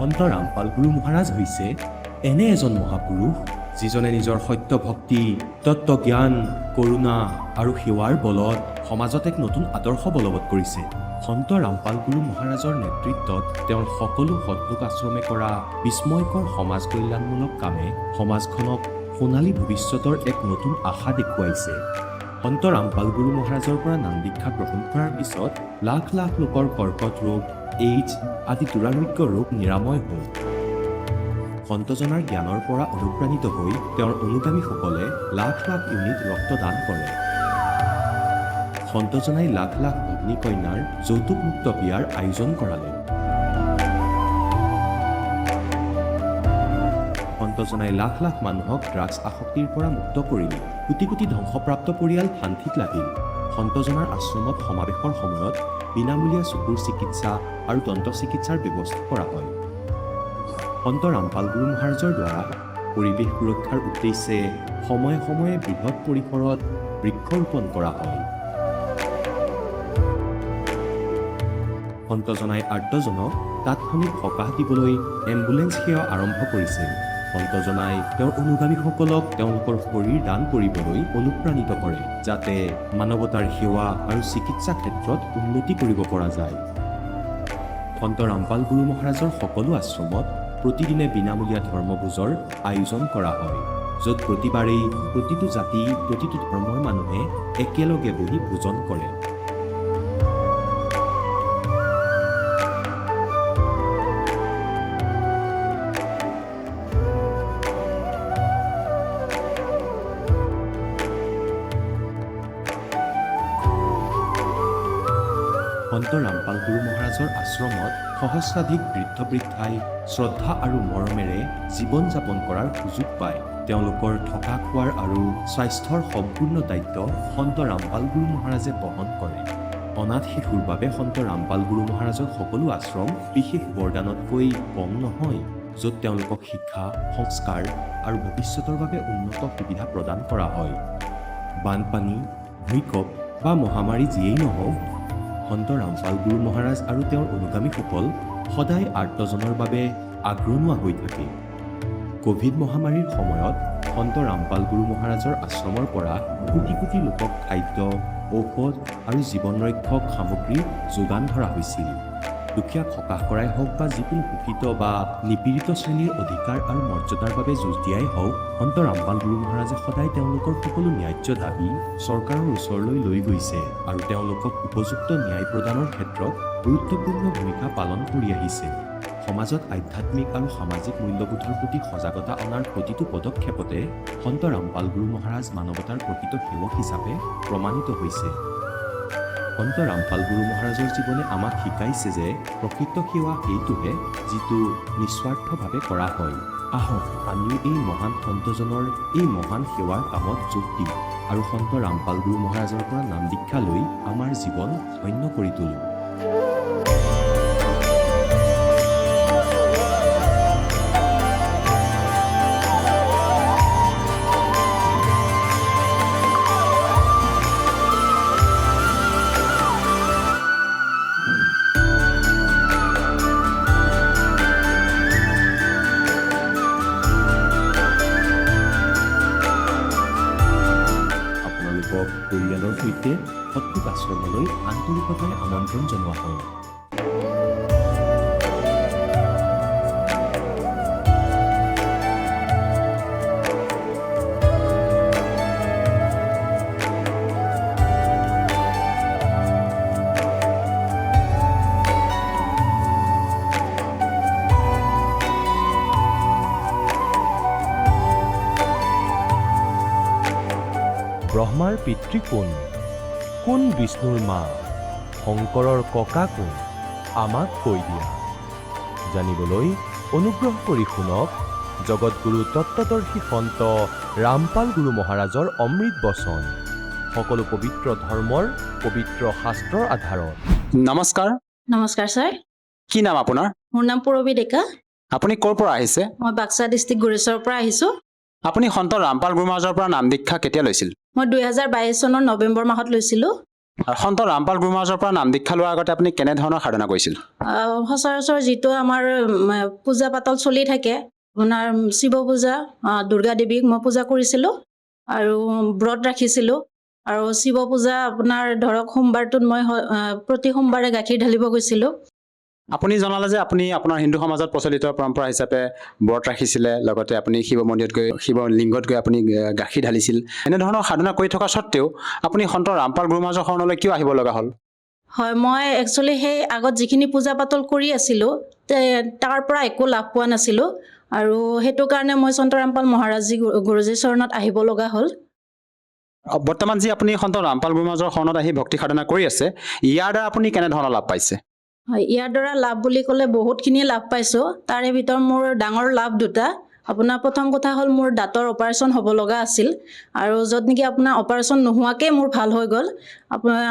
সন্ত ৰামপাল গুৰু মহাৰাজ হৈছে এনে এজন মহাপুৰুষ যিজনে নিজৰ সত্য ভক্তি, তত্ত্বজ্ঞান, কৰোণা আৰু সেৱাৰ বলত সমাজত এক নতুন আদৰ্শ বলবৎ কৰিছে। সন্ত ৰামপাল গুৰু মহাৰাজৰ নেতৃত্বত তেওঁৰ সকলো সৎলোক আশ্ৰমে কৰা বিস্ময়কৰ সমাজ কল্যাণমূলক কামে সমাজখনক সোণালী ভৱিষ্যতৰ এক নতুন আশা দেখুৱাইছে। সন্ত ৰামপাল গুৰু মহাৰাজৰ পৰা নাম দীক্ষা গ্ৰহণ কৰাৰ পিছত লাখ লাখ লোকৰ কৰ্কট ৰোগ, এইডছ আদি দুৰাৰোগ্য ৰোগ নিৰাময় হ'ল। সন্তজনাৰ জ্ঞানৰ পৰা অনুপ্ৰাণিত হৈ তেওঁৰ অনুগামীসকলে লাখ লাখ ইউনিট ৰক্তদান কৰে। সন্তজনাই লাখ লাখ ভগ্নী কন্যাৰ যৌতুকমুক্ত বিয়াৰ আয়োজন কৰালে। সন্তজনাই লাখ লাখ মানুহক ড্ৰাগছ আসক্তিৰ পৰা মুক্ত কৰিলে। কোটি কোটি ধ্বংসপ্ৰাপ্ত পৰিয়াল শান্তিত লাগিল। সন্তজনাৰ আশ্ৰমত সমাৱেশৰ সময়ত বিনামূলীয়া চকুৰ চিকিৎসা আৰু দন্ত চিকিৎসাৰ ব্যৱস্থা কৰা হয়। সন্ত ৰামপাল গুৰু মহাৰাজৰ দ্বাৰা পৰিৱেশ সুৰক্ষাৰ উদ্দেশ্যে সময়ে সময়ে বৃহৎ পৰিসৰত বৃক্ষৰোপণ কৰা হয়। সন্তজনাই আৰ্তজনক তাৎক্ষণিক সকাহ দিবলৈ এম্বুলেন্স সেৱা আৰম্ভ কৰিছিল। সন্তজনাই তেওঁৰ অনুগামীসকলক তেওঁলোকৰ শৰীৰ দান কৰিবলৈ অনুপ্ৰাণিত কৰে, যাতে মানৱতাৰ সেৱা আৰু চিকিৎসা ক্ষেত্ৰত উন্নতি কৰিব পৰা যায়। সন্ত ৰামপাল গুৰু মহাৰাজৰ সকলো আশ্ৰমত প্ৰতিদিনে বিনামূলীয়া ধৰ্মভোজৰ আয়োজন কৰা হয়, য'ত প্ৰতিবাৰেই প্ৰতিটো জাতি, প্ৰতিটো ধৰ্মৰ মানুহে একেলগে বহি ভোজন কৰে। সন্ত ৰামপাল গুৰু মহাৰাজৰ আশ্ৰমত সহস্ৰাধিক বৃদ্ধ বৃদ্ধাই শ্ৰদ্ধা আৰু মৰমেৰে জীৱন যাপন কৰাৰ সুযোগ পায়। তেওঁলোকৰ থকা খোৱাৰ আৰু স্বাস্থ্যৰ সম্পূৰ্ণ দায়িত্ব সন্ত ৰামপাল গুৰু মহাৰাজে বহন কৰে। অনাথ শিশুৰ বাবে সন্ত ৰামপাল গুৰু মহাৰাজৰ সকলো আশ্ৰম বিশেষ বৰদানতকৈ কম নহয়, য'ত তেওঁলোকক শিক্ষা, সংস্কাৰ আৰু ভৱিষ্যতৰ বাবে উন্নত সুবিধা প্ৰদান কৰা হয়। বানপানী, ভূমিকম্প বা মহামাৰী যিয়েই নহওক, সন্ত ৰামপাল গুৰু মহাৰাজ আৰু তেওঁৰ অনুগামীসকল সদায় আৰ্তজনৰ বাবে আগৰণুৱা হৈ থাকে। কোভিড মহামাৰীৰ সময়ত সন্ত ৰামপাল গুৰু মহাৰাজৰ আশ্ৰমৰ পৰা কোটি কোটি লোকক খাদ্য, ঔষধ আৰু জীৱন ৰক্ষক সামগ্ৰী যোগান ধৰা হৈছিল। দুখীয়াক সকাহ কৰাই হওক বা যিকোনো শোষিত বা নিপীড়িত শ্ৰেণীৰ অধিকাৰ আৰু মৰ্যাদাৰ বাবে যুঁজ দিয়াই হওক, সন্ত ৰামপাল গুৰু মহাৰাজে সদায় তেওঁলোকৰ সকলো ন্যায্য দাবী চৰকাৰৰ ওচৰলৈ লৈ গৈছে আৰু তেওঁলোকক উপযুক্ত ন্যায় প্ৰদানৰ ক্ষেত্ৰত গুৰুত্বপূৰ্ণ ভূমিকা পালন কৰি আহিছে। সমাজত আধ্যাত্মিক আৰু সামাজিক মূল্যবোধৰ প্ৰতি সজাগতা অনাৰ প্ৰতিটো পদক্ষেপতে সন্ত ৰামপাল গুৰু মহাৰাজ মানৱতাৰ প্ৰকৃত সেৱক হিচাপে প্ৰমাণিত হৈছে। সন্ত ৰামপাল গুৰু মহাৰাজৰ জীৱনে আমাক শিকাইছে যে প্ৰকৃত সেৱা সেইটোহে যিটো নিস্বাৰ্থভাৱে কৰা হয়। আহক আমিও এই মহান সন্তজনৰ এই মহান সেৱাৰ কামত যোগ দিম আৰু সন্ত ৰামপাল গুৰু মহাৰাজৰ পৰা নাম দীক্ষা লৈ আমাৰ জীৱন ধন্য কৰি তোলোঁ। পৰিয়ালৰ সৈতে সৎলোক আশ্ৰমলৈ আন্তৰিকতাৰে আমন্ত্ৰণ জনোৱা হয়। ব্ৰহ্মাৰ পিতৃ কোন? কোন বিষ্ণুৰ মা? শংকৰৰ ককা কোন? আমাক কৈ দিয়া। জানিবলৈ অনুগ্ৰহ কৰি শুনক জগতগুৰু তত্ত্বদৰ্শী সন্ত ৰামপাল গুৰু মহাৰাজৰ অমৃত বচন, সকলো পবিত্ৰ ধৰ্মৰ পবিত্ৰ শাস্ত্ৰৰ আধাৰত। নমস্কাৰ। নমস্কাৰ ছাৰ। কি নাম আপোনাৰ? মোৰ নাম পূৰবী ডেকা। আপুনি ক'ৰ পৰা আহিছে? মই বাক্সা ডিষ্ট্ৰিক্ট গুৰেশ্বৰৰ পৰা আহিছোঁ। আপুনি সন্ত ৰামপাল গুৰু মহাৰাজৰ পৰা নাম দীক্ষা কেতিয়া লৈছিল? মই 2022 চনৰ নৱেম্বৰ মাহত লৈছিলোঁ। আৰু সন্ত ৰামপাল গুৰু মহাৰাজৰ পৰা নাম দীক্ষা লোৱাৰ আগতে আপুনি কেনেধৰণৰ সাধনা কৰিছিল? সচৰাচৰ যিটো আমাৰ পূজা পাতল চলি থাকে, আপোনাৰ শিৱ পূজা, দুৰ্গা দেৱীক মই পূজা কৰিছিলোঁ আৰু ব্ৰত ৰাখিছিলোঁ। আৰু শিৱ পূজা আপোনাৰ ধৰক সোমবাৰটোত মই প্ৰতি সোমবাৰে গাখীৰ ঢালিব গৈছিলোঁ। আপুনি জনালে যে আপুনি আপোনাৰ হিন্দু সমাজত প্ৰচলিত পৰম্পৰা হিচাপে ব্ৰত ৰাখিছিলে, লগতে আপুনি শিৱ মন্দিৰত গৈ শিৱ লিংগত গৈ আপুনি গাখীৰ ঢালিছিল। এনেধৰণৰ সাধনা কৰি থকা স্বত্তেও আপুনি সন্ত ৰামপাল গুৰু মহাৰাজৰ শৰণলৈ কিয় আহিব লগা হ'ল? হয়, মই একচুৱেলি সেই আগত যিখিনি পূজা পাতল কৰি আছিলোঁ তাৰ পৰা একো লাভ পোৱা নাছিলোঁ, আৰু সেইটো কাৰণে মই সন্ত ৰামপাল মহাৰাজী গুৰুজীৰ চৰণত আহিব লগা হ'ল। বৰ্তমান যি আপুনি সন্ত ৰামপাল গুৰু মহাৰাজৰ শৰণত আহি ভক্তি সাধনা কৰি আছে, ইয়াৰ দ্বাৰা আপুনি কেনেধৰণৰ লাভ পাইছে? হয়, ইয়াৰ দ্বাৰা লাভ বুলি ক'লে বহুতখিনি লাভ পাইছোঁ। তাৰে ভিতৰত মোৰ ডাঙৰ লাভ দুটা। আপোনাৰ প্ৰথম কথা হ'ল, মোৰ দাঁতৰ অপাৰেশ্যন হ'ব লগা আছিল, আৰু য'ত নেকি আপোনাৰ অপাৰেশ্যন নোহোৱাকৈ মোৰ ভাল হৈ গ'ল। আপোনাৰ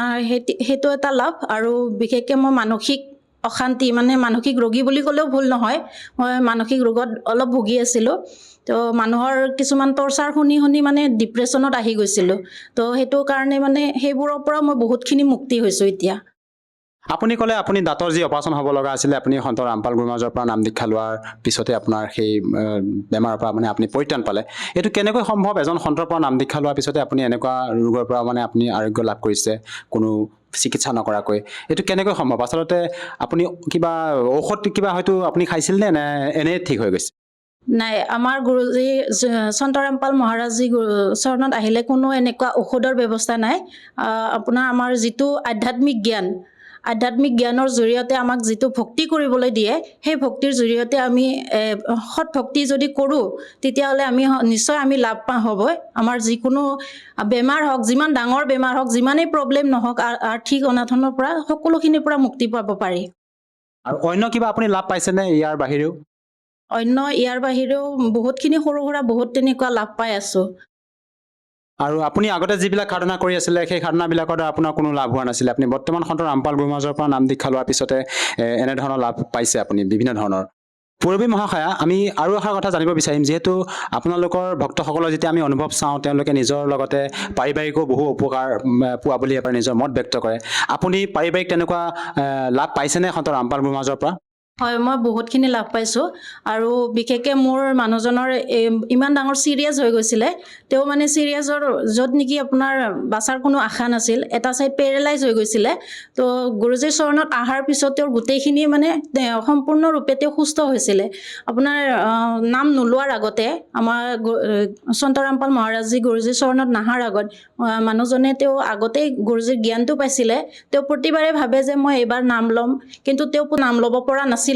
সেইটো এটা লাভ। আৰু বিশেষকৈ মই মানসিক অশান্তি, মানে মানসিক ৰোগী বুলি ক'লেও ভুল নহয়, মই মানসিক ৰোগত অলপ ভুগি আছিলোঁ। তো মানুহৰ কিছুমান টৰ্চাৰ শুনি মানে ডিপ্ৰেশ্যনত আহি গৈছিলোঁ। তো সেইটো কাৰণে মানে সেইবোৰৰ পৰা মই বহুতখিনি মুক্তি হৈছোঁ এতিয়া। আপুনি ক'লে আপুনি দাঁতৰ যি অপাৰেশ্যন হ'ব লগা আছিলে, আপুনি সন্ত ৰামপাল গুৰু মহাৰাজৰ পৰা নাম দীক্ষা লোৱাৰ পিছতে আপোনাৰ সেই বেমাৰৰ পৰা মানে আপুনি পৰিত্ৰাণ পালে। এইটো কেনেকৈ সম্ভৱ? এজন সন্তৰ পৰা নাম দীক্ষা লোৱাৰ পিছতে আপুনি এনেকুৱা ৰোগৰ পৰা মানে আপুনি আৰোগ্য লাভ কৰিছে কোনো চিকিৎসা নকৰাকৈ, এইটো কেনেকৈ সম্ভৱ? আচলতে আপুনি কিবা ঔষধ কিবা হয়তো আপুনি খাইছিল নে এনেই ঠিক হৈ গৈছে? নাই, আমাৰ গুৰুজী সন্ত ৰামপাল মহাৰাজী চৰণত আহিলে কোনো এনেকুৱা ঔষধৰ ব্যৱস্থা নাই। আপোনাৰ আমাৰ যিটো আধ্যাত্মিক জ্ঞানৰ জৰিয়তে আমাক যিটো ভক্তি কৰিবলৈ দিয়ে, সেই ভক্তিৰ জৰিয়তে আমি সৎ ভক্তি যদি কৰোঁ, তেতিয়াহ'লে নিশ্চয় আমি লাভ হ'বই। আমাৰ যিকোনো বেমাৰ হওক, যিমান ডাঙৰ বেমাৰ হওক, যিমানেই প্ৰব্লেম নহওক, আৰ্থিক অনাটনৰ পৰা সকলোখিনিৰ পৰা মুক্তি পাব পাৰি। আৰু অন্য কিবা আপুনি লাভ পাইছেনে ইয়াৰ বাহিৰেও? ইয়াৰ বাহিৰেও বহুতখিনি সৰু সুৰা বহুত তেনেকুৱা লাভ পাই আছোঁ। আৰু আপুনি আগতে যিবিলাক সাধনা কৰি আছিলে, সেই সাধনাবিলাকৰ দ্বাৰা আপোনাৰ কোনো লাভ হোৱা নাছিলে। আপুনি বৰ্তমান সন্ত ৰামপাল গুৰু মহাৰাজৰ পৰা নাম দীক্ষা লোৱাৰ পিছতে এনেধৰণৰ লাভ পাইছে আপুনি বিভিন্ন ধৰণৰ। পূৰবী মহাশয়া, আমি আৰু এষাৰ কথা জানিব বিচাৰিম, যিহেতু আপোনালোকৰ ভক্তসকলৰ যেতিয়া আমি অনুভৱ চাওঁ, তেওঁলোকে নিজৰ লগতে পাৰিবাৰিকো বহু উপকাৰ পোৱা বুলি এবাৰ নিজৰ মত ব্যক্ত কৰে। আপুনি পাৰিবাৰিক তেনেকুৱা লাভ পাইছেনে সন্ত ৰামপাল গুৰু মহাৰাজৰ পৰা? হয়, মই বহুতখিনি লাভ পাইছোঁ। আৰু বিশেষকৈ মোৰ মানুহজনৰ ইমান ডাঙৰ চিৰিয়াছ হৈ গৈছিলে, তেওঁ মানে চিৰিয়াছৰ য'ত নেকি আপোনাৰ বাচাৰ কোনো আশা নাছিল, এটা ছাইড পেৰেলাইজ হৈ গৈছিলে। তো গুৰুজীৰ চৰণত অহাৰ পিছত তেওঁৰ গোটেইখিনি মানে সম্পূৰ্ণৰূপে তেওঁ সুস্থ হৈছিলে। আপোনাৰ নাম নোলোৱাৰ আগতে, আমাৰ সন্ত ৰামপাল মহাৰাজী গুৰুজীৰ চৰণত নহাৰ আগত মানুহজনে তেওঁ আগতেই গুৰুজীৰ জ্ঞানটো পাইছিলে। তেওঁ প্ৰতিবাৰে ভাবে যে মই এইবাৰ নাম ল'ম, কিন্তু তেওঁ নাম ল'ব পৰা নাছিলে।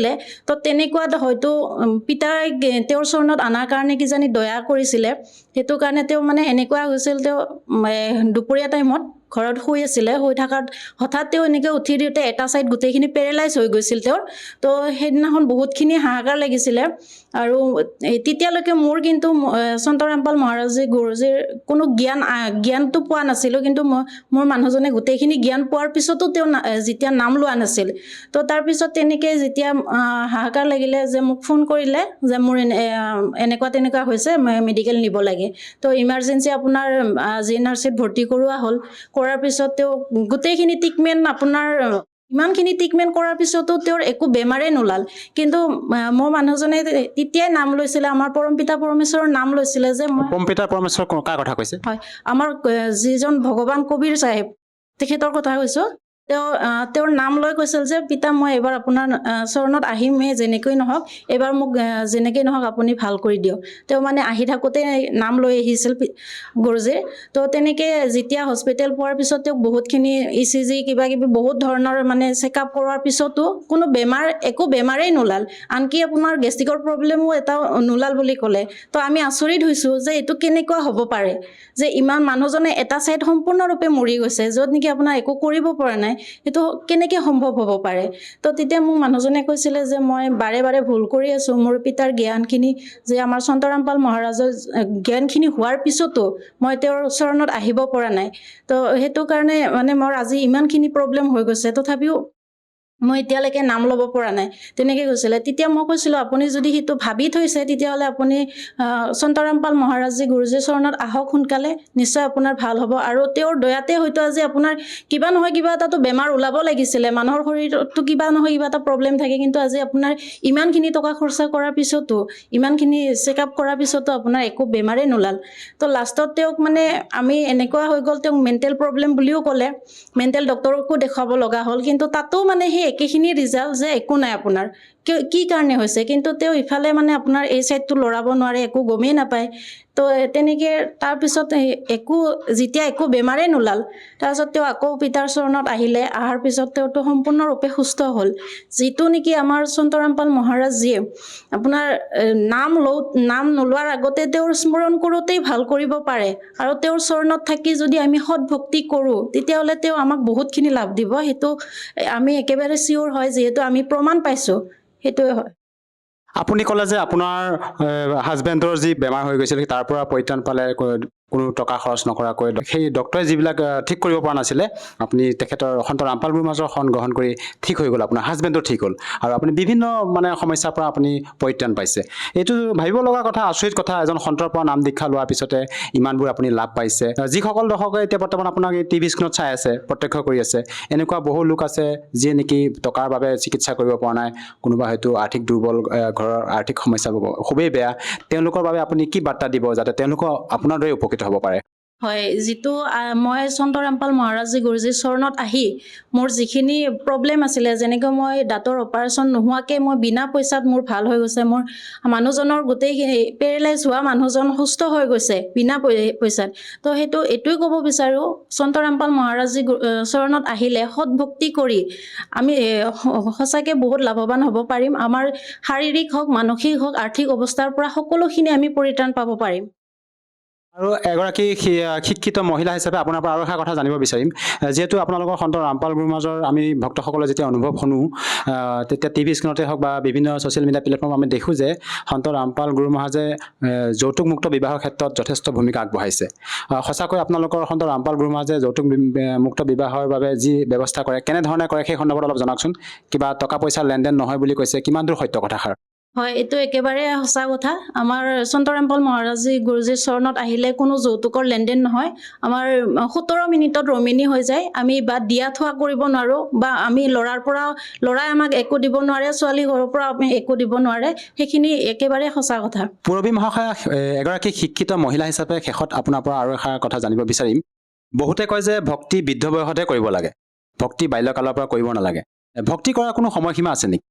তো তেনেকুৱাত হয়তো পিতাই তেওঁৰ চৰণত অনাৰ কাৰণে কিজানি দয়া কৰিছিলে। সেইটো কাৰণে তেওঁ মানে এনেকুৱা হৈছিল, তেওঁ দুপৰীয়া টাইমত ঘৰত শুই আছিলে, শুই থকাত হঠাৎ তেওঁ এনেকৈ উঠি দিওঁতে এটা ছাইড গোটেইখিনি পেৰেলাইজ হৈ গৈছিল তেওঁৰ। তো সেইদিনাখন বহুতখিনি হাহাকাৰ লাগিছিলে। আৰু তেতিয়ালৈকে মোৰ কিন্তু সন্ত ৰামপাল মহাৰাজী গুৰুজীৰ কোনো জ্ঞানটো পোৱা নাছিলোঁ, কিন্তু মোৰ মানুহজনে গোটেইখিনি জ্ঞান পোৱাৰ পিছতো তেওঁ যেতিয়া নাম লোৱা নাছিল। তো তাৰপিছত তেনেকৈ যেতিয়া হাহাকাৰ লাগিলে, যে মোক ফোন কৰিলে যে মোৰ এনেকুৱা তেনেকুৱা হৈছে, মেডিকেল নিব লাগে। তো ইমাৰ্জেঞ্চি আপোনাৰ GNRCত ভৰ্তি কৰোৱা হ'ল। কৰাৰ পিছত তেওঁ গোটেইখিনি ট্ৰিটমেণ্ট ইমানখিনি ট্ৰিটমেণ্ট কৰাৰ পিছতো তেওঁৰ একো বেমাৰেই নোলাল। কিন্তু মোৰ মানুহজনে তেতিয়াই নাম লৈছিলে, আমাৰ পৰমপিতা পৰমেশ্বৰৰ নাম লৈছিলে। যে পৰমপিতা পৰমেশ্বৰ কাৰ কথা কৈছে? হয়, আমাৰ যিজন ভগৱান কবীৰ চাহেব, তেখেতৰ কথা কৈছোঁ। তেওঁৰ নাম লৈ কৈছিল যে পিতা, মই এইবাৰ আপোনাৰ চৰণত আহিমেই, যেনেকৈ নহওক এইবাৰ মোক যেনেকৈ নহওক আপুনি ভাল কৰি দিয়ক। তেওঁ মানে আহি থাকোঁতে নাম লৈ আহিছিল গুৰুজীৰ। তো তেনেকৈ যেতিয়া হস্পিটেল পোৱাৰ পিছত তেওঁক বহুতখিনি ECG কিবা কিবি বহুত ধৰণৰ মানে চেকআপ কৰোৱাৰ পিছতো একো বেমাৰেই নোলাল। আনকি আপোনাৰ গেষ্ট্ৰিকৰ প্ৰব্লেমো এটা নোলাল বুলি ক'লে। তো আমি আচৰিত হৈছোঁ যে এইটো কেনেকুৱা হ'ব পাৰে, যে ইমান মানুহজনে এটা ছাইড সম্পূৰ্ণৰূপে মৰি গৈছে, য'ত নেকি আপোনাৰ একো কৰিব পৰা নাই, সেইটো কেনেকৈ সম্ভৱ হ'ব পাৰে। তো তেতিয়া মোক মানুহজনে কৈছিলে যে মই বাৰে বাৰে ভুল কৰি আছোঁ, মোৰ পিতাৰ জ্ঞানখিনি, যে আমাৰ সন্ত ৰামপাল মহাৰাজৰ জ্ঞানখিনি হোৱাৰ পিছতো মই তেওঁৰ চৰণত আহিব পৰা নাই। তো সেইটো কাৰণে মানে মোৰ আজি ইমানখিনি প্ৰব্লেম হৈ গৈছে, তথাপিও মই এতিয়ালৈকে নাম ল'ব পৰা নাই তেনেকৈ কৈছিলে। তেতিয়া মই কৈছিলোঁ আপুনি যদি সেইটো ভাবি থৈছে তেতিয়াহ'লে আপুনি সন্তৰামপাল মহাৰাজজী গুৰুজীৰ চৰণত আহক সোনকালে, নিশ্চয় আপোনাৰ ভাল হ'ব। আৰু তেওঁৰ দয়াতে হয়তো আজি আপোনাৰ কিবা নহয় কিবা এটাতো বেমাৰ ওলাব লাগিছিলে, মানুহৰ শৰীৰতো কিবা নহয় কিবা এটা প্ৰব্লেম থাকে, কিন্তু আজি আপোনাৰ ইমানখিনি টকা খৰচা কৰাৰ পিছতো, ইমানখিনি চেকআপ কৰাৰ পিছতো আপোনাৰ একো বেমাৰেই নোলাল। তো লাষ্টত তেওঁক মানে আমি এনেকুৱা হৈ গ'ল, তেওঁক মেণ্টেল প্ৰব্লেম বুলিও ক'লে, মেণ্টেল ডক্টৰকো দেখুৱাব লগা হ'ল, কিন্তু তাতো মানে সেই একেখিনি ৰিজাল্ট যে একো নাই আপোনাৰ, কি কাৰণে হৈছে, কিন্তু তেওঁ ইফালে মানে আপোনাৰ এই চাইডটো লৰাব নোৱাৰে, একো গমেই নাপায়। তো তেনেকৈ তাৰপিছত যেতিয়া একো বেমাৰেই নোলাল, তাৰপিছত তেওঁ আকৌ পিতাৰ চৰণত আহিলে, অহাৰ পিছত তেওঁতো সম্পূৰ্ণৰূপে সুস্থ হ'ল। যিটো নেকি আমাৰ সন্তৰামপাল মহাৰাজজীয়ে আপোনাৰ নাম নোলোৱাৰ আগতে তেওঁৰ স্মৰণ কৰোঁতেই ভাল কৰিব পাৰে, আৰু তেওঁৰ চৰণত থাকি যদি আমি সৎভক্তি কৰোঁ তেতিয়াহ'লে তেওঁ আমাক বহুতখিনি লাভ দিব। সেইটো আমি একেবাৰে চিয়'ৰ হয়, যিহেতু আমি প্ৰমাণ পাইছোঁ, সেইটোৱে হয়। আপুনি ক'লে যে আপোনাৰ হাজবেণ্ডৰ যি বেমাৰ হৈ গৈছিল তাৰ পৰা পৰিত্ৰাণ পালে, কোনো টকা খৰচ নকৰাকৈ। সেই ডক্টৰে যিবিলাক ঠিক কৰিব পৰা নাছিলে, আপুনি তেখেতৰ সন্ত ৰামপাল গুৰু মহাৰাজৰ শৰণ গ্ৰহণ কৰি ঠিক হৈ গ'ল, আপোনাৰ হাজবেণ্ডৰ ঠিক হ'ল, আৰু আপুনি বিভিন্ন মানে সমস্যাৰ পৰা আপুনি পৰিত্ৰাণ পাইছে। এইটো ভাবিব লগা কথা, আচৰিত কথা। এজন সন্তৰ পৰা নাম দীক্ষা লোৱাৰ পিছতে ইমানবোৰ আপুনি লাভ পাইছে। যিসকল দৰ্শকে এতিয়া বৰ্তমান আপোনাক এই টিভি স্ক্ৰীণত চাই আছে, প্ৰত্যক্ষ কৰি আছে, এনেকুৱা বহু লোক আছে যিয়ে নেকি টকাৰ বাবে চিকিৎসা কৰিব পৰা নাই, কোনোবা হয়তো আৰ্থিক দুৰ্বল, ঘৰৰ আৰ্থিক সমস্যা খুবেই বেয়া। তেওঁলোকৰ বাবে আপুনি কি বাৰ্তা দিব যাতে তেওঁলোকো আপোনাৰ দৰে উপকৃত হ'ব পাৰে? হয়, যিটো মই সন্তৰামপাল মহাৰাজজী গুৰুজীৰ চৰণত আহি মোৰ যিখিনি প্ৰব্লেম আছিলে, যেনেকৈ মই দাঁতৰ অপাৰেশ্যন নোহোৱাকৈ মই বিনা পইচাত মোৰ ভাল হৈ গৈছে, মোৰ মানুহজনৰ গোটেইখিনি পেৰেলাইজ হোৱা মানুহজন সুস্থ হৈ গৈছে বিনা পইচাত। তো এইটোৱে ক'ব বিচাৰোঁ, সন্তৰামপাল মহাৰাজজী চৰণত আহিলে সৎভক্তি কৰি আমি সঁচাকৈ বহুত লাভৱান হ'ব পাৰিম। আমাৰ শাৰীৰিক হওক, মানসিক হওক, আৰ্থিক অৱস্থাৰ পৰা সকলোখিনি আমি পৰিত্ৰাণ পাব পাৰিম। আৰু এগৰাকী শিক্ষিত মহিলা হিচাপে আপোনাৰ পৰা আৰু এটা কথা জানিব বিচাৰিম। যিহেতু আপোনালোকৰ সন্ত ৰামপাল গুৰু মহাৰাজৰ আমি ভক্তসকলে যেতিয়া অনুভৱ শুনো, তেতিয়া টিভি স্ক্ৰীণতে হওক বা বিভিন্ন ছ'চিয়েল মিডিয়া প্লেটফৰ্মত আমি দেখোঁ যে সন্ত ৰামপাল গুৰু মহাৰাজে যৌতুকমুক্ত বিবাহৰ ক্ষেত্ৰত যথেষ্ট ভূমিকা আগবঢ়াইছে। সঁচাকৈ আপোনালোকৰ সন্ত ৰামপাল গুৰু মহাৰাজে যৌতুক মুক্ত বিবাহৰ বাবে যি ব্যৱস্থা কৰে, কেনেধৰণে কৰে সেই সন্দৰ্ভত অলপ জনাওকচোন। কিবা টকা পইচাৰ লেনদেন নহয় বুলি কৈছে, কিমান দূৰ সত্য কথাষাৰ? হয়, এইটো একেবাৰে সঁচা কথা। আমাৰ সন্তৰামপাল মহাৰাজজী গুৰুজীৰ চৰণত আহিলে কোনো যৌতুকৰ লেনদেন নহয়। আমাৰ 17 মিনিটত ৰমিনী হৈ যায়। আমি বা দিয়া থোৱা কৰিব নোৱাৰোঁ, বা আমি ল'ৰাই আমাক একো দিব নোৱাৰে, ছোৱালী ঘৰৰ পৰা আমি একো দিব নোৱাৰে। সেইখিনি একেবাৰে সঁচা কথা। পূৰবী মহাশয়া, এগৰাকী শিক্ষিত মহিলা হিচাপে শেষত আপোনাৰ পৰা আৰু এষাৰ কথা জানিব বিচাৰিম। বহুতে কয় যে ভক্তি বৃদ্ধ বয়সতহে কৰিব লাগে, ভক্তি বাল্যকালৰ পৰা কৰিব নালাগে। ভক্তি কৰাৰ কোনো সময়সীমা আছে নেকি?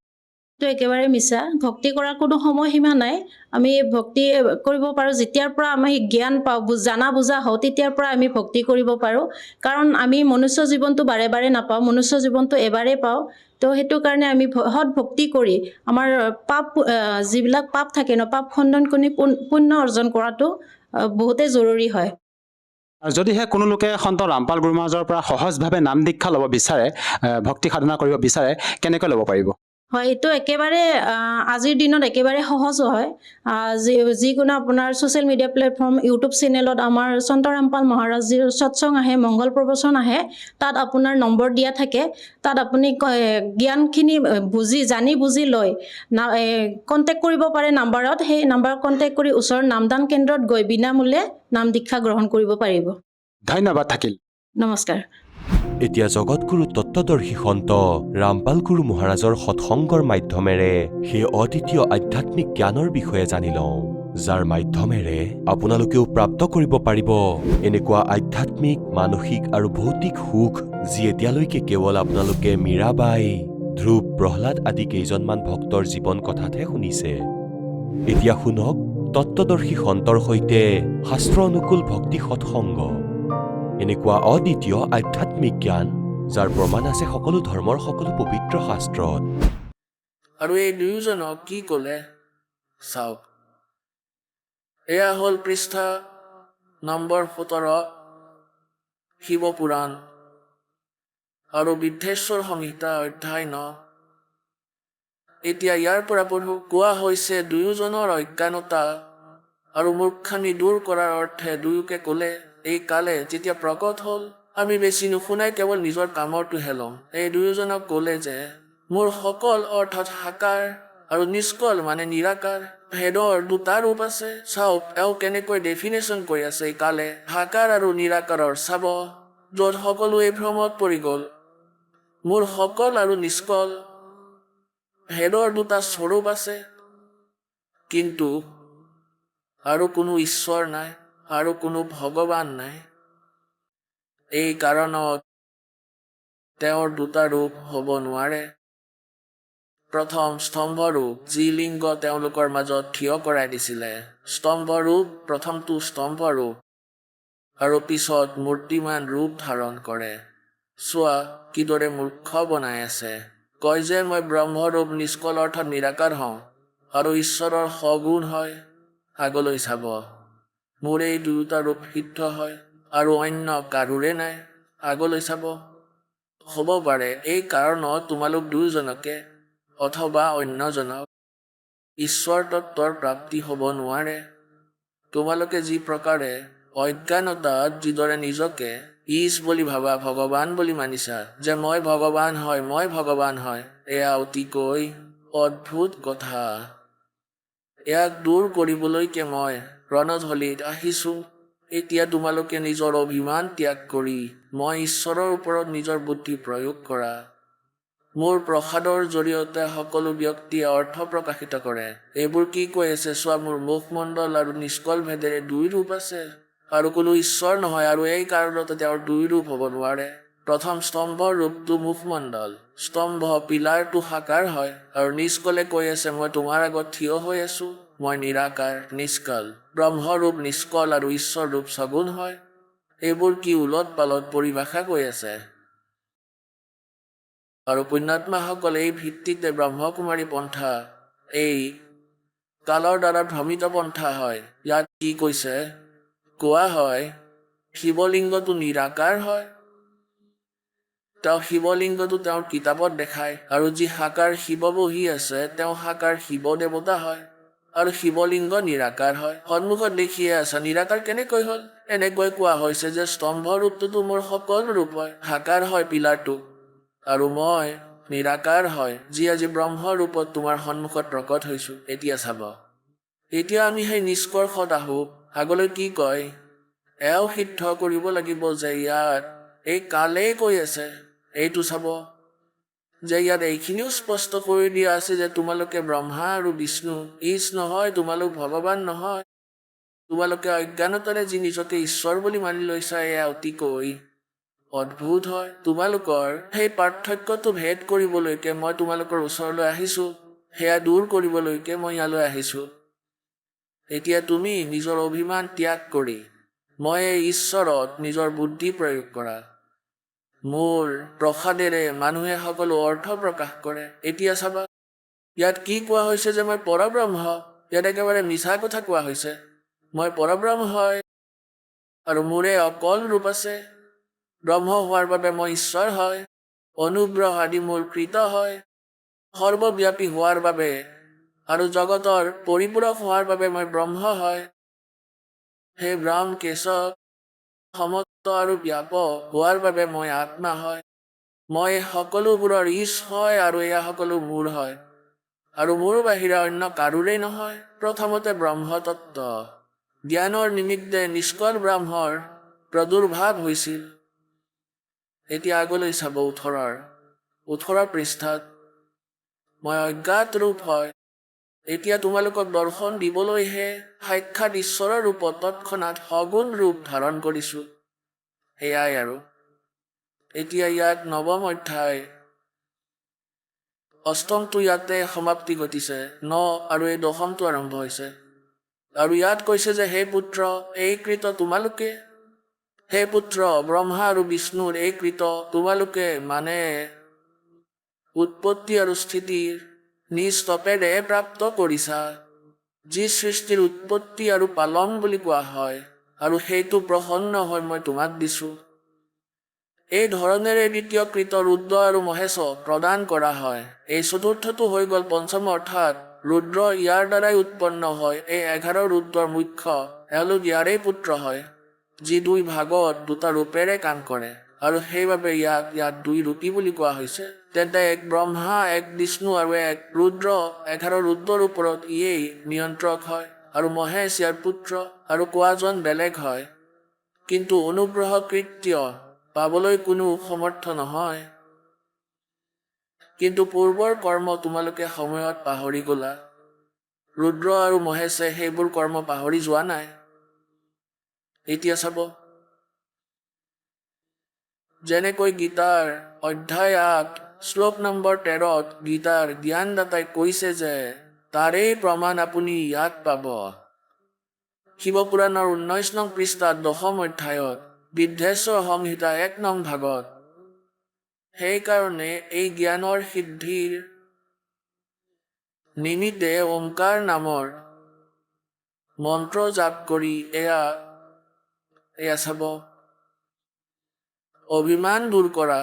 এইটো একেবাৰে মিছা। ভক্তি কৰাৰ কোনো সময়সীমা নাই। আমি ভক্তি কৰিব পাৰোঁ যেতিয়াৰ পৰা আমি জ্ঞান পাওঁ, জানা বুজা হওঁ, তেতিয়াৰ পৰা আমি ভক্তি কৰিব পাৰোঁ। কাৰণ আমি মনুষ্য জীৱনটো বাৰে বাৰে নাপাওঁ, মনুষ্য জীৱনটো এবাৰেই পাওঁ। তো সেইটো কাৰণে আমি সৎ ভক্তি কৰি আমাৰ যিবিলাক পাপ থাকে ন, পাপ খণ্ডন কৰি পুণ্য অৰ্জন কৰাটো বহুতেই জৰুৰী হয়। যদিহে কোনো লোকে সন্ত ৰামপাল গুৰু মহাৰাজৰ পৰা সহজভাৱে নাম দীক্ষা ল'ব বিচাৰে, ভক্তি সাধনা কৰিব বিচাৰে, কেনেকৈ ল'ব পাৰিব? হয়, এইটো একেবাৰে আজিৰ দিনত একেবাৰে সহজ হয়। যিকোনো আপোনাৰ ছ'চিয়েল মিডিয়া প্লেটফৰ্ম, ইউটিউব চেনেলত আমাৰ সন্তৰামপাল মহাৰাজজীৰ সৎসং আহে, মংগল প্ৰবচন আহে, তাত আপোনাৰ নম্বৰ দিয়া থাকে। তাত আপুনি জ্ঞানখিনি জানি বুজি লৈ কণ্টেক্ট কৰিব পাৰে নাম্বাৰত। সেই নাম্বাৰত কণ্টেক্ট কৰি ওচৰৰ নামদান কেন্দ্ৰত গৈ বিনামূল্যে নাম দীক্ষা গ্ৰহণ কৰিব পাৰিব। ধন্যবাদ থাকিল। নমস্কাৰ। এতিয়া জগতগুৰু তত্ত্বদৰ্শী সন্ত ৰামপাল গুৰু মহাৰাজৰ সৎসংগৰ মাধ্যমেৰে সেই অদ্বিতীয় আধ্যাত্মিক জ্ঞানৰ বিষয়ে জানি লওঁ, যাৰ মাধ্যমেৰে আপোনালোকেও প্ৰাপ্ত কৰিব পাৰিব এনেকুৱা আধ্যাত্মিক, মানসিক আৰু ভৌতিক সুখ, যি এতিয়ালৈকে কেৱল আপোনালোকে মীৰাবাই, ধ্ৰুৱ, প্ৰহ্লাদ আদি কেইজনমান ভক্তৰ জীৱন কথাতহে শুনিছে। এতিয়া শুনক তত্ত্বদৰ্শী সন্তৰ সৈতে শাস্ত্ৰ অনুকূল ভক্তি সৎসংগ, এনেকুৱা অদ্বিতীয় আধ্যাত্মিক জ্ঞান, যাৰ প্ৰমাণ আছে সকলো ধৰ্মৰ সকলো পবিত্ৰ শাস্ত্ৰত। আৰু এই দুয়োজনক কি ক'লে চাওক। এয়া হ'ল পৃষ্ঠা নম্বৰ 17, শিৱপুৰাণ আৰু বিদ্ধেশ্বৰ সংহিতা অধ্যায় 9। এতিয়া ইয়াৰ পৰা পঢ়ো। কোৱা হৈছে, দুয়োজনৰ অজ্ঞানতা আৰু মূৰ্খামি দূৰ কৰাৰ অৰ্থে দুয়োকে ক'লে, এই কালে যেতিয়া প্ৰকট হ'ল, আমি বেছি নুশুনাই কেৱল নিজৰ কামৰটোহে ল'ম। এই দুয়োজনক ক'লে যে মোৰ সকল অৰ্থাৎ সাকাৰ আৰু নিষ্কল মানে নিৰাকাৰ ভেদৰ দুটা ৰূপ আছে। চাওক এওঁ কেনেকৈ ডেফিনেশ্যন কৰি আছে এই কালে সাকাৰ আৰু নিৰাকাৰৰ চাব, য'ত সকলোৱে ভ্ৰমত পৰি গ'ল। মোৰ সকল আৰু নিষ্কল ভেদৰ দুটা স্বৰূপ আছে, কিন্তু আৰু কোনো ঈশ্বৰ নাই আৰু কোনো ভগৱান নাই। এই কাৰণত তেওঁৰ দুটা ৰূপ হ'ব নোৱাৰে। প্ৰথম স্তম্ভৰূপ, যি লিংগ তেওঁলোকৰ মাজত থিয় কৰাই দিছিলে। স্তম্ভৰূপ প্ৰথমটো স্তম্ভৰূপ আৰু পিছত মূৰ্তিমান ৰূপ ধাৰণ কৰে। চোৱা কিদৰে মূৰ্খ বনাই আছে। কয় যে মই ব্ৰহ্মৰূপ নিষ্কল অৰ্থাৎ নিৰাকাৰ হওঁ আৰু ঈশ্বৰৰ সগুণ হয়। আগলৈ চাব, মোৰ এই দুয়োটা ৰূপ সিদ্ধ হয় আৰু অন্য কাৰোৰে নাই। আগলৈ চাব। হ'ব পাৰে এই কাৰণত তোমালোক দুয়োজনকে অথবা অন্যজনক ঈশ্বৰ তত্ত্বৰ প্ৰাপ্তি হ'ব নোৱাৰে। তোমালোকে যি প্ৰকাৰে অজ্ঞানতাত যিদৰে নিজকে ঈশ বুলি ভাবা, ভগৱান বুলি মানিছা, যে মই ভগৱান হয়, এয়া অতিকৈ অদ্ভুত কথা। ইয়াক দূৰ কৰিবলৈকে মই ৰণথলীত আহিছোঁ। এতিয়া তোমালোকে নিজৰ অভিমান ত্যাগ কৰি মই ঈশ্বৰৰ ওপৰত নিজৰ বুদ্ধি প্ৰয়োগ কৰা। মোৰ প্ৰসাদৰ জৰিয়তে সকলো ব্যক্তিয়ে অৰ্থ প্ৰকাশিত কৰে। এইবোৰ কি কৈ আছে চোৱা, মোৰ মুখমণ্ডল আৰু নিষ্কল ভেদেৰে দুই ৰূপ আছে আৰু কোনো ঈশ্বৰ নহয়, আৰু এই কাৰণতে তেওঁৰ দুই ৰূপ হ'ব নোৱাৰে। প্ৰথম স্তম্ভৰ ৰূপটো মুখমণ্ডল, স্তম্ভ পিলাৰটো সাকাৰ হয়, আৰু নিষ্কলে কৈ আছে মই তোমাৰ আগত থিয় হৈ আছো, মই নিৰাকাৰ নিষ্কল। ব্ৰহ্মৰূপ নিষ্কল আৰু ঈশ্বৰ ৰূপ সগুণ হয়। এইবোৰ কি উলট পালট পৰিভাষা কৈ আছে। আৰু পুণ্যাত্মাসকল এই ভিত্তিতে ব্ৰহ্মকুমাৰী পন্থা এই কালৰ দ্বাৰা ভ্ৰমিত পন্থা হয়। ইয়াত কি কৈছে, কোৱা হয় শিৱলিংগটো নিৰাকাৰ হয়। তেওঁ শিৱলিংগটো তেওঁৰ কিতাপত দেখায়, আৰু যি সাকাৰ শিৱ বহি আছে তেওঁ সাকাৰ শিৱ দেৱতা হয়, আৰু শিৱলিংগ নিৰাকাৰ হয়। সন্মুখত দেখিয়ে আছা নিৰাকাৰ কেনেকৈ হ'ল। এনেকৈ কোৱা হৈছে যে স্তম্ভ ৰূপটোতো মোৰ সকলো ৰূপ হয়, সাকাৰ হয় পিলাৰটো, আৰু মই নিৰাকাৰ হয়, যি আজি ব্ৰহ্ম ৰূপত তোমাৰ সন্মুখত প্ৰকট হৈছো। এতিয়া চাব, এতিয়া আমি সেই নিষ্কৰ্ষত আহোঁ। আগলৈ কি কয়, এওঁ সিদ্ধ কৰিব লাগিব যে ইয়াত এই কালেই কৈ আছে। এইটো চাব যে ইয়াত এইখিনিও স্পষ্ট কৰি দিয়া আছে যে তোমালোকে ব্ৰহ্মা আৰু বিষ্ণু ঈশ নহয়, তোমালোক ভগৱান নহয়। তোমালোকে অজ্ঞানতাৰে যি নিজকে ঈশ্বৰ বুলি মানি লৈছা, এয়া অতিকৈ অদ্ভুত হয়। তোমালোকৰ সেই পাৰ্থক্যটো ভেদ কৰিবলৈকে মই তোমালোকৰ ওচৰলৈ আহিছোঁ, সেয়া দূৰ কৰিবলৈকে মই ইয়ালৈ আহিছোঁ। এতিয়া তুমি নিজৰ অভিমান ত্যাগ কৰি মই এই ঈশ্বৰত নিজৰ বুদ্ধি প্ৰয়োগ কৰা। মোৰ প্ৰসাদেৰে মানুহে সকলো অৰ্থ প্ৰকাশ কৰে। এতিয়া চাবা, ইয়াত কি কোৱা হৈছে যে মই পৰব্ৰহ্ম। ইয়াত একেবাৰে মিছা কথা কোৱা হৈছে। মই পৰব্ৰহ্ম হয় আৰু মোৰে অকল ৰূপ আছে। ব্ৰহ্ম হোৱাৰ বাবে মই ঈশ্বৰ হয়, অনুগ্ৰহ আদি মোৰ কৃত হয়, সৰ্বব্যাপী হোৱাৰ বাবে আৰু জগতৰ পৰিপূৰক হোৱাৰ বাবে মই ব্ৰহ্ম হয়। হে ব্ৰহ্ম কেশৱ, সমস্ত আৰু ব্যাপক হোৱাৰ বাবে মই আত্মা হয়। মই সকলোবোৰৰ ঈশ হয়, আৰু এয়া সকলো মোৰ হয়, আৰু মোৰ বাহিৰে অন্য কাৰোৰেই নহয়। প্ৰথমতে ব্ৰহ্মতত্ত্ব জ্ঞানৰ নিমিত্তে নিষ্কল ব্ৰহ্মৰ প্ৰাদুৰ্ভাৱ হৈছিল। এতিয়া আগলৈ চাব 18 পৃষ্ঠাত, মই অজ্ঞাত ৰূপ হয়। এতিয়া তোমালোকক দৰ্শন দিবলৈহে সাক্ষাৎ ঈশ্বৰৰ ৰূপত তৎক্ষণাৎ সগুণ ৰূপ ধাৰণ কৰিছোঁ। সেয়াই আৰু। এতিয়া ইয়াত নৱম অধ্যায় অষ্টমটো ইয়াতে সমাপ্তি ঘটিছে, আৰু এই দশমটো আৰম্ভ হৈছে। আৰু ইয়াত কৈছে যে হে পুত্ৰ, এই কৃত তোমালোকে, হে পুত্ৰ, ব্ৰহ্মা আৰু বিষ্ণুৰ এই কৃত তোমালোকে, মানে উৎপত্তি আৰু স্থিতিৰ নিজ তপেৰে প্ৰাপ্ত কৰিছা, যি সৃষ্টিৰ উৎপত্তি আৰু পালন বুলি কোৱা হয়, আৰু সেইটো প্ৰসন্ন হৈ মই তোমাক দিছোঁ। এই ধৰণেৰে দ্বিতীয় কৃত ৰুদ্ৰ আৰু মহেশক প্ৰদান কৰা হয়। এই চতুৰ্থটো হৈ গ'ল পঞ্চম, অৰ্থাৎ ৰুদ্ৰ ইয়াৰ দ্বাৰাই উৎপন্ন হয়। এই 11 ৰুদ্ৰৰ মুখ্য, এওঁলোক ইয়াৰেই পুত্ৰ হয়, যি দুই ভাগত দুটা ৰূপেৰে কাম কৰে, আৰু সেইবাবে ইয়াত দুই ৰূপী বুলি কোৱা হৈছে। তেন্তে এক ব্ৰহ্মা, এক বিষ্ণু আৰু এক ৰুদ্ৰ, 11 ৰুদ্ৰৰ ওপৰত ইয়েই নিয়ন্ত্ৰক হয় আৰু মহেশ ইয়াৰ পুত্ৰ আৰু কোৱাজন বেলেগ হয়। কিন্তু অনুগ্ৰহ কৃত্য পাবলৈ কোনো সমৰ্থ নহয়। কিন্তু পূৰ্বৰ কৰ্ম তোমালোকে সময়ত পাহৰি গলা। ৰুদ্ৰ আৰু মহেশে সেইবোৰ কৰ্ম পাহৰি যোৱা নাই। এতিয়া চাব, যেনেকৈ গীতাৰ অধ্যায় 8 শ্লোক নম্বৰ 13 গীতাৰ জ্ঞানদাতাই কৈছে যে তাৰেই প্ৰমাণ আপুনি ইয়াত পাব। শিৱপুৰাণৰ 19 নং পৃষ্ঠাত 10ম অধ্যায়ত বিদ্ধেশ্বৰ সংহিতা 1 নং ভাগত। সেইকাৰণে এই জ্ঞানৰ সিদ্ধিৰ নিমিত্তে ওমকাৰ নামৰ মন্ত্ৰ জাপ কৰি এয়া চাব, অভিমান দূৰ কৰা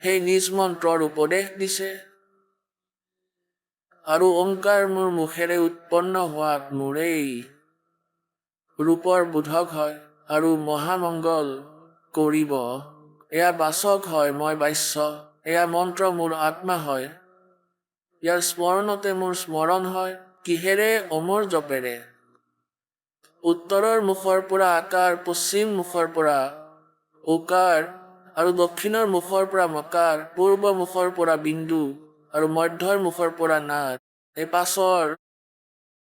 সেই নিজ মন্ত্ৰৰ উপদেশ দিছে। আৰু ওমকাৰ মোৰ মুখেৰে উৎপন্ন হোৱাত মোৰেই ৰূপৰ বোধক হয় আৰু মহামংগল কৰিব। এয়া বাচক হয়, মই বাস্য। এয়া মন্ত্ৰ মোৰ আত্মা হয়। ইয়াৰ স্মৰণতে মোৰ স্মৰণ হয়। কিহেৰে? অমৰ জপেৰে। উত্তৰৰ মুখৰ পৰা আকাৰ, পশ্চিম মুখৰ পৰা ওকাৰ আৰু দক্ষিণৰ মুখৰ পৰা মকাৰ, পূৰ্ব মুখৰ পৰা বিন্দু আৰু মধ্যৰ মুখৰ পৰা নাদ। এই পাঁচৰ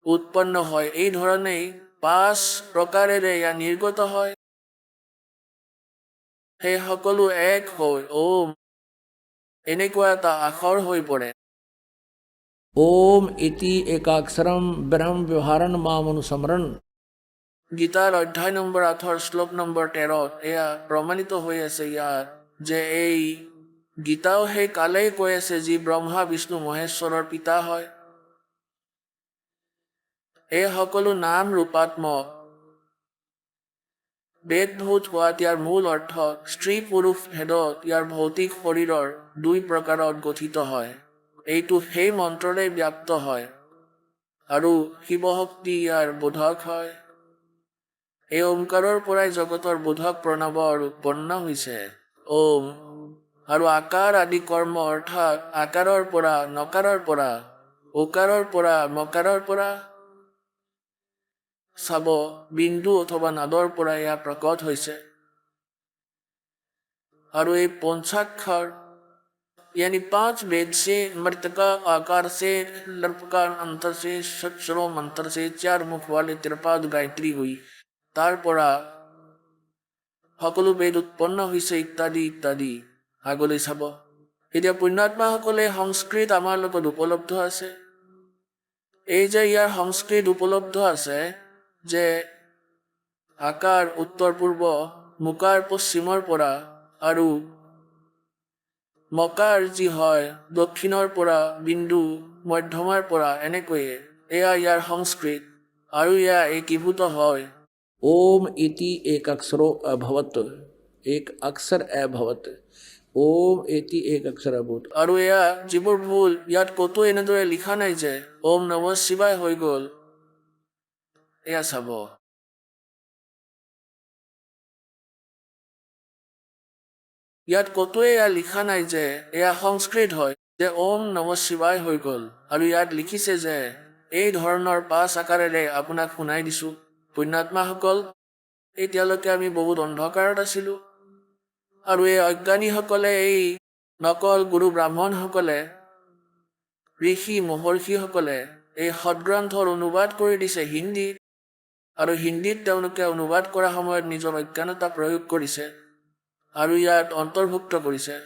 উৎপন্ন হয়। এই ধৰণেই 5 প্ৰকাৰেৰে এয়া নিৰ্গত হয়। সেই সকলো এক হৈ ওম এনেকুৱা এটা আখৰ হৈ পৰে। ओम इति एकाक्षरम ब्रह्म व्यवहारन मामनुस्मरण। গীতাৰ অধ্যায় নম্বৰ 8 শ্লোক নম্বৰ 13 এয়া প্ৰমাণিত হৈ আছে ইয়াত যে এই গীতাও সেই কালেই কৈ আছে যি ব্ৰহ্মা বিষ্ণু মহেশ্বৰৰ পিতা হয়। এই সকলো নাম ৰূপাত্মক। বেদভূত হোৱাত ইয়াৰ মূল অৰ্থ স্ত্ৰী পুৰুষ ভেদত ইয়াৰ ভৌতিক শৰীৰৰ 2 প্ৰকাৰত গঠিত হয়। এইটো সেই মন্ত্ৰৰে ব্যাপ্ত হয় আৰু শিৱশক্তি ইয়াৰ বোধক হয়। এই ওমকাৰৰ পৰাই জগতৰ বোধক প্ৰণৱৰ উৎপন্ন হৈছে। ওম আৰু আকাৰ আদি কৰ্ম অৰ্থাৎ আকাৰৰ পৰা নকাৰৰ পৰা ওকাৰৰ পৰা মকাৰৰ পৰা চাব, বিন্দু অথবা নাদৰ পৰা এয়া প্ৰকট হৈছে। আৰু এই পঞ্চাক্ষৰ यानी 5 वेद से मृतका आकार से लर्पकार अंतर से सत्सरो मंत्र से 4 मुख वाले त्रिपाद गायत्री हुई। तार পৰা সকলো বেদ উৎপন্ন হৈছে ইত্যাদি ইত্যাদি। আগলৈ চাব, এতিয়া পুণ্যাত্মাসকলে সংস্কৃত আমাৰ লগত উপলব্ধ আছে। এই যে ইয়াৰ সংস্কৃত উপলব্ধ আছে যে আকাৰ উত্তৰ পূৰ্ব, মুকাৰ পশ্চিমৰ পৰা আৰু মকাৰ যি হয় দক্ষিণৰ পৰা, বিন্দু মধ্যমাৰ পৰা, এনেকৈয়ে এয়া ইয়াৰ সংস্কৃত আৰু এয়া একীভূত হয়। ओम इति एक अक्षरो अभवत, एक अक्षर अभवत। ओम इति एक अक्षर अभूत। আৰু এয়া যিবোৰ ভুল ইয়াত ক'তো এনেদৰে লিখা নাই যে ওম নম শিৱায় হৈ গ'ল। এয়া চাব, ইয়াত ক'তোৱে এয়া লিখা নাই যে এয়া সংস্কৃত হয় যে ওম নম শিৱায় হৈ গ'ল। আৰু ইয়াত লিখিছে যে এই ধৰণৰ 5 আকাৰেৰে আপোনাক শুনাই দিছো। পুণ্যাত্মাসকল, এতিয়ালৈকে আমি বহুত অন্ধকাৰত আছিলোঁ আৰু এই অজ্ঞানীসকলে, এই নকল গুৰু ব্ৰাহ্মণসকলে, ঋষি মহৰ্ষিসকলে এই সদগ্ৰন্থৰ অনুবাদ কৰি দিছে হিন্দীত। আৰু হিন্দীত তেওঁলোকে অনুবাদ কৰা সময়ত নিজৰ অজ্ঞানতা প্ৰয়োগ কৰিছে আৰু ইয়াত অন্তৰ্ভুক্ত কৰিছে।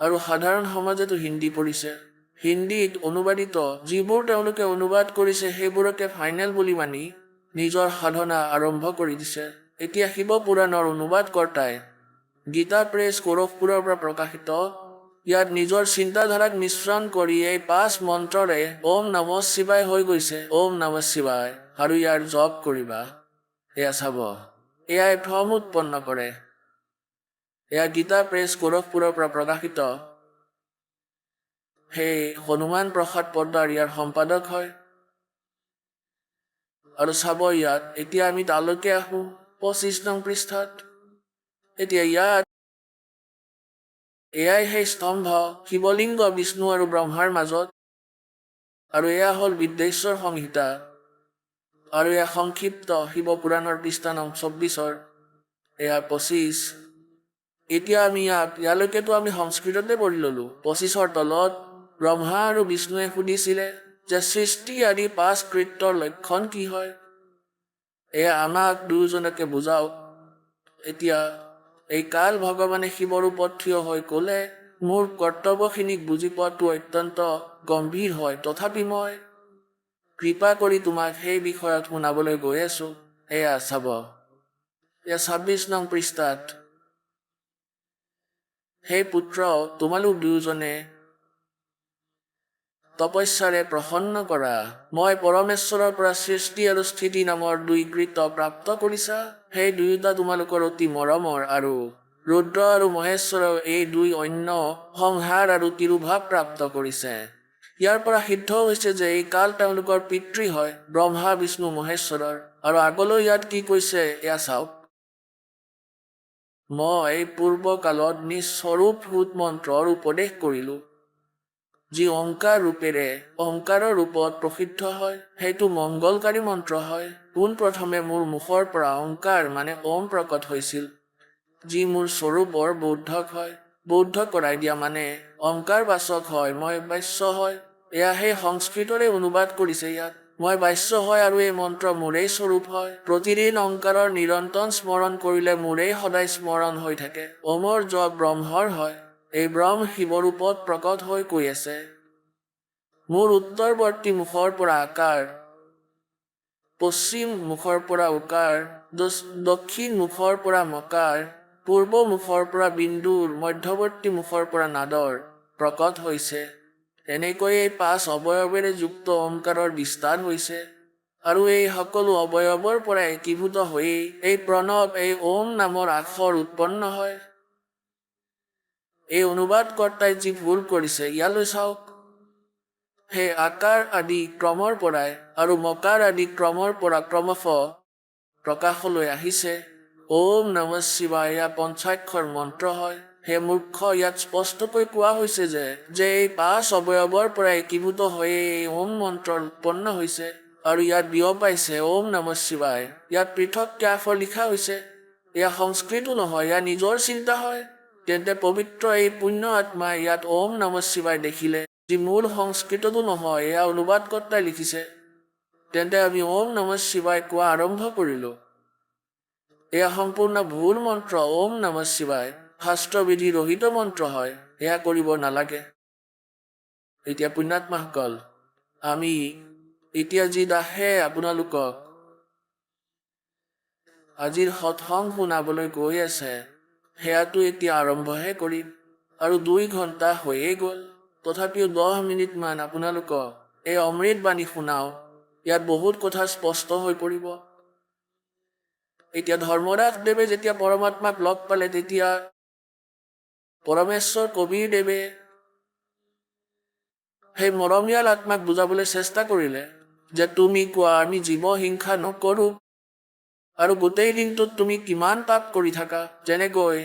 আৰু সাধাৰণ সমাজেতো হিন্দী পঢ়িছে। হিন্দীত অনুবাদিত যিবোৰ তেওঁলোকে অনুবাদ কৰিছে সেইবোৰকে ফাইনেল বুলি মানি নিজৰ সাধনা আৰম্ভ কৰি দিছে। এতিয়া শিৱপুৰাণৰ অনুবাদকৰ্তাই গীতা প্ৰেছ গোৰখপুৰৰ পৰা প্ৰকাশিত ইয়াত নিজৰ চিন্তাধাৰাক মিশ্ৰণ কৰি এই 5 মন্ত্ৰৰে ওম নম শিৱায় হৈ গৈছে। ওম নম শিৱায় আৰু ইয়াৰ জপ কৰিবা। এয়া চাব, এয়াই ভ্ৰম উৎপন্ন কৰে। এয়া গীতা প্ৰেছ গোৰখপুৰৰ পৰা প্ৰকাশিত। সেই হনুমান প্ৰসাদ পদ্দাৰ ইয়াৰ সম্পাদক হয়। আৰু চাব ইয়াত, এতিয়া আমি তালৈকে আহোঁ 25 নং পৃষ্ঠাত। এতিয়া ইয়াত এয়াই সেই স্তম্ভ শিৱলিংগ বিষ্ণু আৰু ব্ৰহ্মাৰ মাজত। আৰু এয়া হ'ল বিদ্যেশ্বৰ সংহিতা। আৰু এয়া সংক্ষিপ্ত শিৱ পুৰাণৰ পৃষ্ঠা নং 24। এয়া 25। এতিয়া আমি ইয়ালৈকেতো আমি সংস্কৃততে পঢ়ি ল'লো। 25ৰ তলত ব্ৰহ্মা আৰু বিষ্ণুৱে সুধিছিলে যে সৃষ্টি আদি 5 কৃত্যৰ লক্ষণ কি হয়। এয়া আমাক দুয়োজনকে বুজাওক। এতিয়া এই কাল ভগৱানে শিৱৰ ওপৰত থিয় হৈ ক'লে, মোৰ কৰ্তব্যখিনিক বুজি পোৱাটো অত্যন্ত গম্ভীৰ হয়, তথাপি মই কৃপা কৰি তোমাক সেই বিষয়ত শুনাবলৈ গৈ আছো। এয়া চাব, এয়া 26 নং পৃষ্ঠাত। সেই পুত্ৰ, তোমালোক দুয়োজনে তপস্যাৰে প্ৰসন্ন কৰা। মই পৰমেশ্বৰৰ পৰা সৃষ্টি আৰু স্থিতি নামৰ 2 কৃত্য প্ৰাপ্ত কৰিছা। সেই দুয়োটা তোমালোকৰ অতি মৰমৰ, আৰু ৰুদ্ৰ আৰু মহেশ্বৰেও এই 2 অন্য সংহাৰ আৰু তিৰুভাৱ প্ৰাপ্ত কৰিছে। ইয়াৰ পৰা সিদ্ধ হৈছে যে এই কাল তেওঁলোকৰ পিতৃ হয়, ব্ৰহ্মা বিষ্ণু মহেশ্বৰৰ। আৰু আগলৈ ইয়াত কি কৈছে এয়া চাওক। মই পূৰ্ব কালত নিজ স্বৰূপ ভূত মন্ত্ৰৰ উপদেশ কৰিলো, যি অংকাৰ ৰূপেৰে অংকাৰৰ ৰূপত প্ৰসিদ্ধ হয়। সেইটো মংগলকাৰী মন্ত্ৰ হয়। পোনপ্ৰথমে মোৰ মুখৰ পৰা অংকাৰ মানে ওম প্ৰকট হৈছিল, যি মোৰ স্বৰূপৰ বৌদ্ধক হয়। বৌদ্ধ কৰাই দিয়া মানে অংকাৰ বাচক হয়, মই বাস্য হয়। এয়া সেই সংস্কৃতৰে অনুবাদ কৰিছে ইয়াত। মই বাস্য হয় আৰু এই মন্ত্ৰ মোৰেই স্বৰূপ হয়। প্ৰতিদিন অংকাৰৰ নিৰন্তৰ স্মৰণ কৰিলে মোৰেই সদায় স্মৰণ হৈ থাকে। ওমৰ জপ ব্ৰহ্মৰ হয়। এই ব্ৰহ্ম শিৱৰ ৰূপত প্ৰকট হৈ কৈ আছে, মোৰ উত্তৰৱৰ্তী মুখৰ পৰা আকাৰ, পশ্চিম মুখৰ পৰা উকাৰ, দক্ষিণ মুখৰ পৰা মকাৰ, পূৰ্ব মুখৰ পৰা বিন্দুৰ, মধ্যৱৰ্তী মুখৰ পৰা নাদৰ প্ৰকট হৈছে। এনেকৈ এই 5 অৱয়ৱেৰে যুক্ত ওমকাৰৰ বিস্তাৰ হৈছে। আৰু এই সকলো অৱয়ৱৰ পৰা একীভূত হৈয়েই এই প্ৰণৱ, এই ওম নামৰ আখৰ উৎপন্ন হয়। এই অনুবাদকৰ্তাই যি ভুল কৰিছে ইয়ালৈ চাওক। সেই আকাৰ আদি ক্ৰমৰ পৰাই আৰু মকাৰ আদি ক্ৰমৰ পৰা ক্ৰমশঃ প্ৰকাশলৈ আহিছে। ওম নমঃ শিৱায় এয়া পঞ্চাক্ষৰ মন্ত্ৰ হয়। হে মূৰ্খ, ইয়াত স্পষ্টকৈ কোৱা হৈছে যে এই 5 অৱয়ৱৰ পৰা একীভূত হৈয়ে এই ওম মন্ত্ৰ উৎপন্ন হৈছে। আৰু ইয়াত বিয়পাইছে ওম নমঃ শিৱায়। ইয়াত পৃথককৈ আখৰ লিখা হৈছে। এয়া সংস্কৃতো নহয়, এয়া নিজৰ চিন্তা হয়। তেন্তে পবিত্ৰ এই পুণ্য আত্মাই ইয়াত ওম নমঃ শিৱায় দেখিলে, যি মূল সংস্কৃততো নহয়, এয়া অনুবাদকৰ্তাই লিখিছে। তেন্তে আমি ওম নমঃ শিৱায় কোৱা আৰম্ভ কৰিলো। এয়া সম্পূৰ্ণ ভুল মন্ত্ৰ। ওম নমঃ শিৱায় শাস্ত্ৰবিধি ৰহিত মন্ত্ৰ হয়, এয়া কৰিব নালাগে। এতিয়া পুণ্যাত্মাসকল, আমি এতিয়া যি দাসে আপোনালোকক আজিৰ সৎসং শুনাবলৈ গৈ আছে, সেয়াটো এতিয়া আৰম্ভহে কৰিম। আৰু 2 ঘণ্টা হৈয়ে গ'ল। তথাপিও 10 মিনিটমান আপোনালোকক এই অমৃত বাণী শুনাও। ইয়াত বহুত কথা স্পষ্ট হৈ পৰিব। এতিয়া ধৰ্মৰাজদেৱে যেতিয়া পৰমাত্মাক লগ পালে, তেতিয়া পৰমেশ্বৰ কবিৰ দেৱে সেই মৰমীয়াল আত্মাক বুজাবলৈ চেষ্টা কৰিলে যে তুমি কোৱা আমি জীৱ হিংসা নকৰো, আৰু গোটেই দিনটোত তুমি কিমান পাপ কৰি থাকা। যেনেকৈ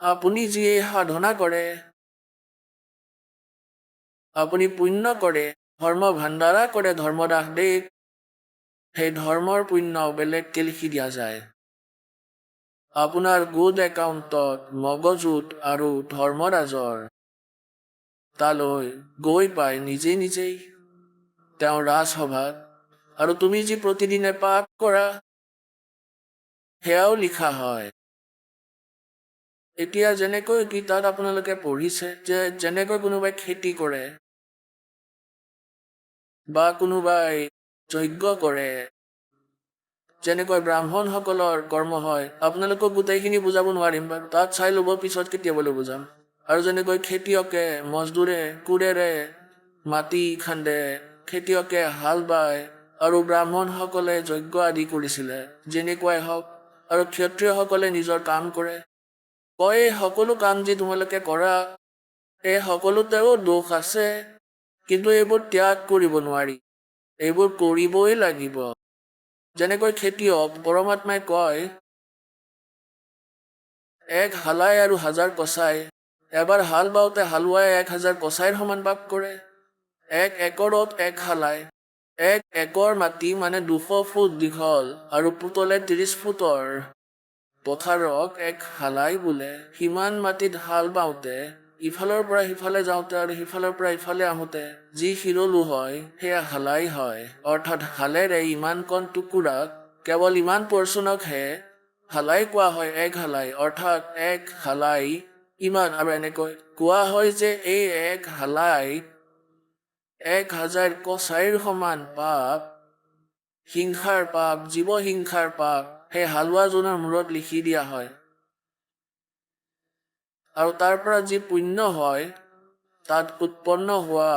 আপুনি যিয়ে সাধনা কৰে, আপুনি পুণ্য কৰে, ধৰ্ম ভাণ্ডাৰা কৰে ধৰ্মদাস দেৱ, সেই ধৰ্মৰ পুণ্য বেলেগকে লিখি দিয়া যায় আপোনাৰ গুড একাউণ্টত, মগজুত, আৰু ধৰ্মৰাজৰ তালৈ গৈ পায় নিজেই তেওঁৰ ৰাজসভাত। আৰু তুমি যি প্ৰতিদিনে পাপ কৰা, সেয়াও লিখা হয়। এতিয়া যেনেকৈ গীতাত আপোনালোকে পঢ়িছে যে যেনেকৈ কোনোবাই খেতি কৰে বা কোনোবাই যজ্ঞ কৰে, যেনেকৈ ব্ৰাহ্মণসকলৰ কৰ্ম হয়, আপোনালোকক গোটেইখিনি বুজাব নোৱাৰিম বাৰু, তাত চাই ল'ব, পিছত কেতিয়াবলৈ বুজাম। আৰু যেনেকৈ খেতিয়কে মজদুৰে কোৰেৰে মাটি খান্দে, খেতিয়কে হাল বায়, আৰু ব্ৰাহ্মণসকলে যজ্ঞ আদি কৰিছিলে, যেনেকুৱাই হওক, আৰু ক্ষত্ৰিয়সকলে নিজৰ কাম কৰে। কয় এই সকলো কাম যি তোমালোকে কৰা, এই সকলোতেও দোষ আছে, কিন্তু এইবোৰ ত্যাগ কৰিব নোৱাৰি, এইবোৰ কৰিবই লাগিব। যেনেকৈ খেতিয়ক, পৰমাত্মাই কয় এক হালাই আৰু 1000 কচাই। এবাৰ হাল বাওঁতে হালোৱাই 1000 কচাইৰ সমান পাপ কৰে। 1 একৰত 1 হালাই। 1 একৰ মাটি মানে 200 ফুট দীঘল আৰু পুতলে 30 ফুটৰ পথাৰক 1 হালাই বোলে। সিমান মাটিত হাল বাওঁতে ইফালৰ পৰা সিফালে যাওঁতে আৰু সিফালৰ পৰা ইফালে আহোঁতে যি শিৰলু হয় সেয়া হালাই হয়। অৰ্থাৎ হালেৰে ইমান কণ টুকুৰাক কেৱল ইমান পৰ্চনকহে হালাই কোৱা হয় 1 হালাই। অৰ্থাৎ 1 হালাই ইমান আৰু এনেকৈ কোৱা হয় যে এই 1 হালাই 1000 কচাইৰ সমান পাপ, হিংসাৰ পাপ, জীৱ হিংসাৰ পাপ সেই হালোৱাজনৰ মূৰত লিখি দিয়া হয়। আৰু তাৰ পৰা যি পুণ্য হয় তাত উৎপন্ন হোৱা,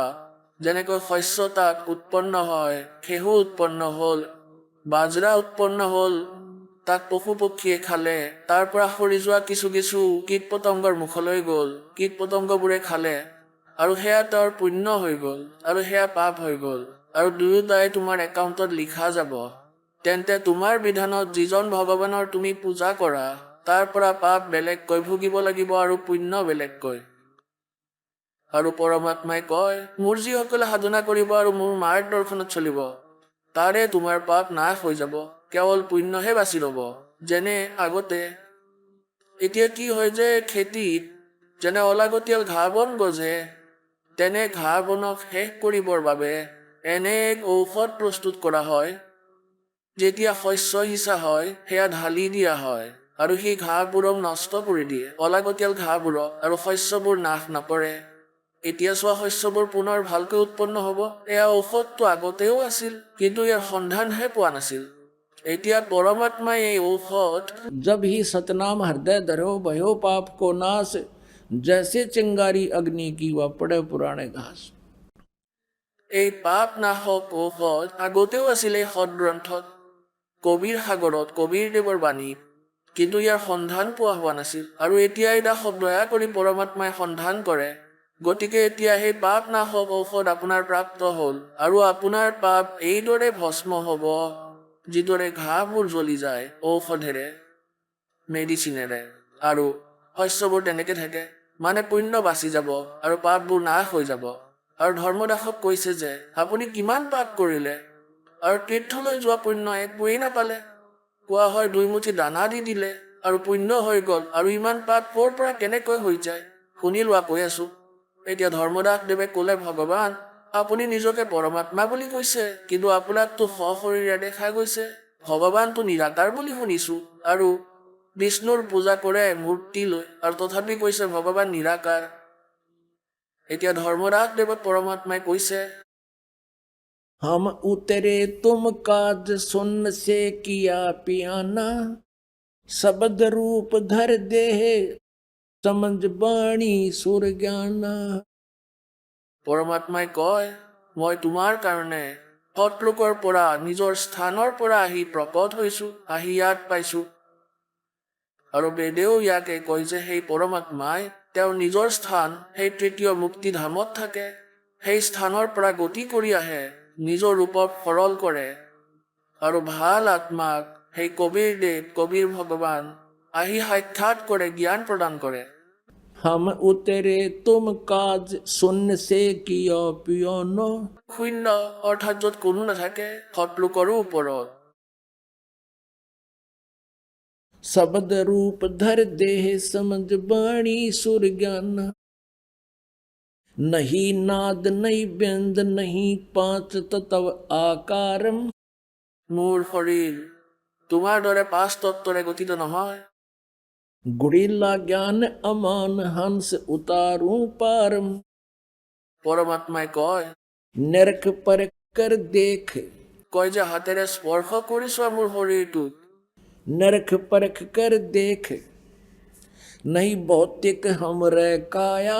যেনেকৈ শস্য তাত উৎপন্ন হয়, ঘেঁহু উৎপন্ন হ'ল, বাজৰা উৎপন্ন হ'ল, তাক পশু পক্ষীয়ে খালে, তাৰ পৰা সৰি যোৱা কিছু কিছু কীট পতংগৰ মুখলৈ গ'ল, কীট পতংগবোৰে খালে আৰু সেয়া তেওঁৰ পুণ্য হৈ গ'ল আৰু সেয়া পাপ হৈ গ'ল আৰু দুয়োটাই তোমাৰ একাউণ্টত লিখা যাব। তেন্তে তোমাৰ বিধানত যিজন ভগৱানৰ তুমি পূজা কৰা তাৰ পৰা পাপ বেলেগকৈ ভুগিব লাগিব আৰু পুণ্য বেলেগকৈ। আৰু পৰমাত্মাই কয়, মোৰ যিসকলে সাধনা কৰিব আৰু মোৰ মাৰ্গদৰ্শনত চলিব তাৰে তোমাৰ পাপ নাশ হৈ যাব, কেৱল পুণ্যহে বাচি ৰ'ব। যেনে আগতে এতিয়া কি হয় যে খেতিত যেনে অলাগতিয়াল ঘাঁহ বন গজে, তেনে ঘাঁহ বনক শেষ কৰিবৰ বাবে এনে এক ঔষধ প্ৰস্তুত কৰা হয়। যেতিয়া শস্য সিঁচা হয় সেয়া ঢালি দিয়া হয় আৰু সেই ঘাঁহবোৰক নষ্ট কৰি দিয়ে, অলাগতিয়াল ঘাঁহবোৰক, আৰু শস্যবোৰ নাশ নকৰে। এতিয়া চোৱা শস্যবোৰ পুনৰ ভালকৈ উৎপন্ন হ'ব। এয়া ঔষধটো আগতেও আছিল কিন্তু ইয়াৰ সন্ধানহে পোৱা নাছিল। এতিয়া পৰমাত্মাই এই ঔষধ जब ही सतनाम हृदय धरो भयो पाप को नाश, जैसे चिंगारी अग्नि की व पड़े पुराणे घास। এই পাপ নাশক ঔষধ আগতেও আছিল এই সদগ্ৰন্থত, কবিৰ সাগৰত, কবিৰ দেৱৰ বাণী, কিন্তু ইয়াৰ সন্ধান পোৱা হোৱা নাছিল। আৰু এতিয়া এটা দয়া কৰি পৰমাত্মাই সন্ধান কৰে। গতিকে এতিয়া সেই পাপ নাশক ঔষধ আপোনাৰ প্ৰাপ্ত হ'ল আৰু আপোনাৰ পাপ এইদৰে ভস্ম হ'ব যিদৰে ঘাঁহবোৰ জ্বলি যায় ঔষধেৰে, মেডিচিনেৰে, আৰু শস্যবোৰ তেনেকে থাকে। মানে পুণ্য বাচি যাব আৰু পাপবোৰ নাশ হৈ যাব। আৰু ধৰ্মদাসক কৈছে যে আপুনি কিমান পাপ কৰিলে আৰু তীৰ্থলৈ যোৱা পুণ্য একোৱেই নাপালে। কোৱা হয় 2 মুঠি দানা দি দিলে আৰু পুণ্য হৈ গ'ল, আৰু ইমান পাপ ক'ৰ পৰা কেনেকৈ হৈ যায় শুনি লোৱা, কৈ আছো। এতিয়া ধৰ্মদাস দেৱে ক'লে, ভগৱান আপুনি নিজকে পৰমাত্মা বুলি কৈছে কিন্তু আপোনাকতো সশৰীৰে দেখা গৈছে। ভগৱানটো নিৰাকাৰ বুলি শুনিছো আৰু বিষ্ণুৰ পূজা কৰে মূৰ্তি লৈ, আৰু তথাপি কৈছে ভগৱান নিৰাকাৰ। এতিয়া ধৰ্মদাস দেৱক পৰমাত্মাই কৈছে, हम उतरे तुम काज सुन से किया पियाना, शब्द रूप धर देह समझ बाणी सुर ज्ञाना। পৰমাত্মাই কয়, মই তোমাৰ কাৰণে সৎলোকৰ পৰা নিজৰ স্থানৰ পৰা আহি প্ৰকট হৈছো, আহি ইয়াত পাইছো। আৰু বেদেও ইয়াকে কয় যে সেই পৰমাত্মাই তেওঁৰ নিজৰ স্থান সেই তৃতীয় মুক্তিধামত থাকে, সেই স্থানৰ পৰা গতি কৰি আহে, নিজৰ ৰূপক সৰল কৰে আৰু ভাল আত্মাক সেই কবিৰ দেৱ, কবিৰ ভগৱান আহি সাক্ষাৎ কৰে, জ্ঞান প্ৰদান কৰে। हम उतरे तुम काज सुन से किया पियाना, শূন্য অৰ্থাৎ য'ত কোনো নাথাকে, সৎলোকৰো ওপৰত। शब्द रूप धर देह समझ बाणी सुर ज्ञाना, नहीं नाद नहीं व्यंद नहीं पांच तत्व आकारम। মোৰ শৰীৰ তোমাৰ দৰে 5 তত্ত্বৰে গঠিত নহয়। गुड़ीला ज्ञान अमान हंस उतारूं पारम। পৰমাত্মাই কয়, नरक पर कर देख, কয় যে হাতেৰে স্পৰ্শ কৰি চোৱা মোৰ শৰীৰটোক। नरक परख कर देख, नहीं भौतिक हमरे काया,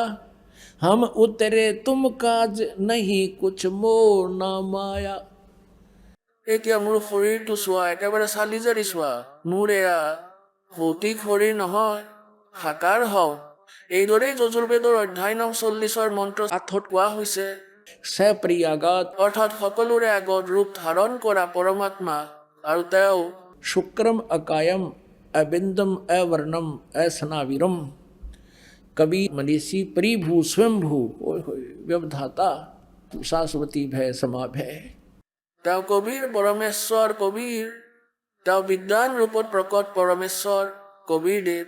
हम उतरे तुम काज नहीं कुछ मोह ना माया। এতিয়া মোৰ শৰীৰটো চোৱা, একেবাৰে চালি জাৰি চোৱা, মোৰ এয়া ভৌতিক শৰীৰ নহয়, সাকাৰ হওঁ। এইদৰেই যজুৰ্বেদৰ অধ্যায় নং 40ৰ মন্ত্ৰ 8ত কোৱা হৈছে, सप्रियागात অৰ্থাৎ সকলোৰে আগত ৰূপ ধাৰণ কৰা পৰমাত্মা আৰু তেওঁ शुक्रम अकायम अबिंदम अवर्णम असनाविरम कवि मनीषी परिभू स्वयंभू व्यवधाता शाश्वती भय समाभय। তেওঁ কবিৰ পৰমেশ্বৰ কবিৰ, তেওঁ বিদ্যান ৰূপত প্ৰকট পৰমেশ্বৰ কবিৰদেৱ।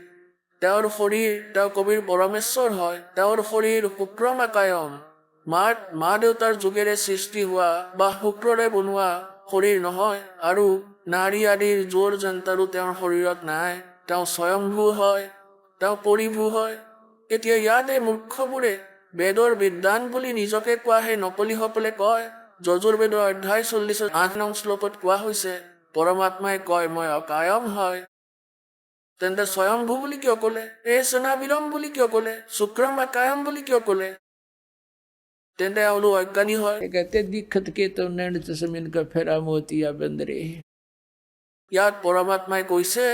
তেওঁৰ শৰীৰ, তেওঁ কবিৰ পৰমেশ্বৰ হয়। তেওঁৰ শৰীৰ শুক্ৰমাকায়ম, মা দেউতাৰ যুগেৰে সৃষ্টি হোৱা বা শুক্ৰৰে বনোৱা শৰীৰ নহয়, আৰু নাৰী আদিৰ জোৰ জন্তাৰো তেওঁৰ শৰীৰত নাই। তেওঁ স্বয়ংভূ হয়, তেওঁ পৰিভূ হয়। এতিয়া ইয়াতে মূৰ্খবোৰে বেদৰ বিদ্বান বুলি নিজকে কোৱা সেই নকলিসকলে কয়, যজুৰ্বেদৰ অধ্যায় 40 নং শ্লোকত কোৱা হৈছে পৰমাত্মাই কয় মই অকায়ম হয়। তেন্তে স্বয়ংভূ বুলি কিয় ক'লে? সনাবিৰম বুলি কিয় ক'লে? শুক্ৰম অকায়ম বুলি কিয় ক'লে? তেন্তে এওঁলোক অজ্ঞানী হয়। कहते दिखत के तो नैन चश्मिन का फेरा मोतिया बंदरे। ইয়াত পৰমাত্মাই কৈছে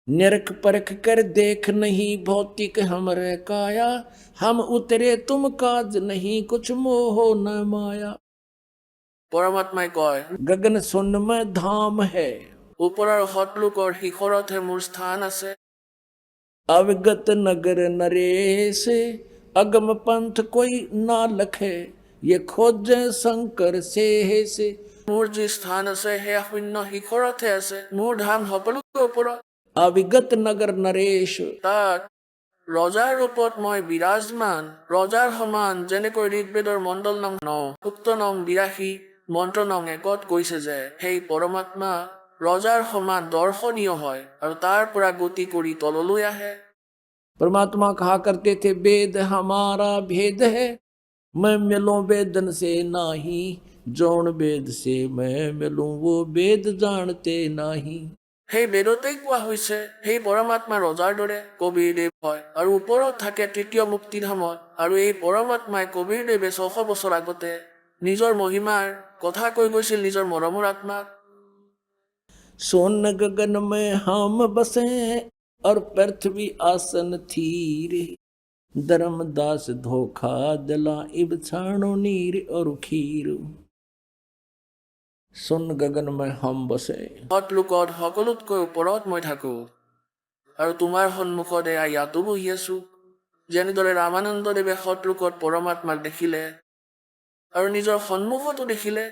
निरख परख कर देख नहीं भौतिक हमरे काया, हम उतरे तुम काज नहीं कुछ मोह न माया। পৰমাত্মাই কয় गगन सुन में धाम है, ওপৰৰ সতলোকৰ শিখৰতহে মোৰ স্থান আছে। अविगत नगर नरेश, अगम पंथ कोई ना लखे, ये खोजे शंकर से से। মোৰ যি স্থান আছে সেয়া শূন্য শিখৰতহে আছে, মোৰ ধাম সকলোতকৈ ওপৰত। अविगत नगर नरेश, তাত ৰজাৰ ৰূপত মই বিৰাজমান, ৰজাৰ সমান। যেনেকৈ ঋগ্বেদৰ মণ্ডল নং 9 সূক্ত নং 82 মন্ত্ৰ নং 1 কৈছে যে সেই পৰমাত্মা ৰজাৰ সমান দৰ্শনীয় হয় আৰু তাৰ পৰা গতি কৰি তললৈ আহে। परमात्मा कहा करते थे वेद हमारा भेद है, मैं मिलूं वेदन से नाही, जौन वेद से मैं मिलूं वो वेद जानते नाही। সেই বেদতেই কোৱা হৈছে সেই পৰমাত্মা ৰজাৰ দৰে কবিৰদেৱ হয় আৰু ওপৰত থাকে তৃতীয় মুক্তিধামত। আৰু এই পৰমাত্মাই কবিৰদেৱে 600 বছৰ আগতে নিজৰ মহিমাৰ কথা কৈ গৈছিল নিজৰ মৰমৰ আত্মাক। सोन गगन में हम बसे और पृथ्वी आसन थीर, धर्मदास धोखा दिला इब छाणो नीर और खीर। सुन गगन में हम बसे, সতলোকত সকলোতকৈ ওপৰত মই থাকো আৰু তোমাৰ সন্মুখত এয়া ইয়াতো বহি আছো। যেনেদৰে ৰামানন্দদেৱে সতলোকত পৰমাত্মাক দেখিলে আৰু নিজৰ সন্মুখতো দেখিলে।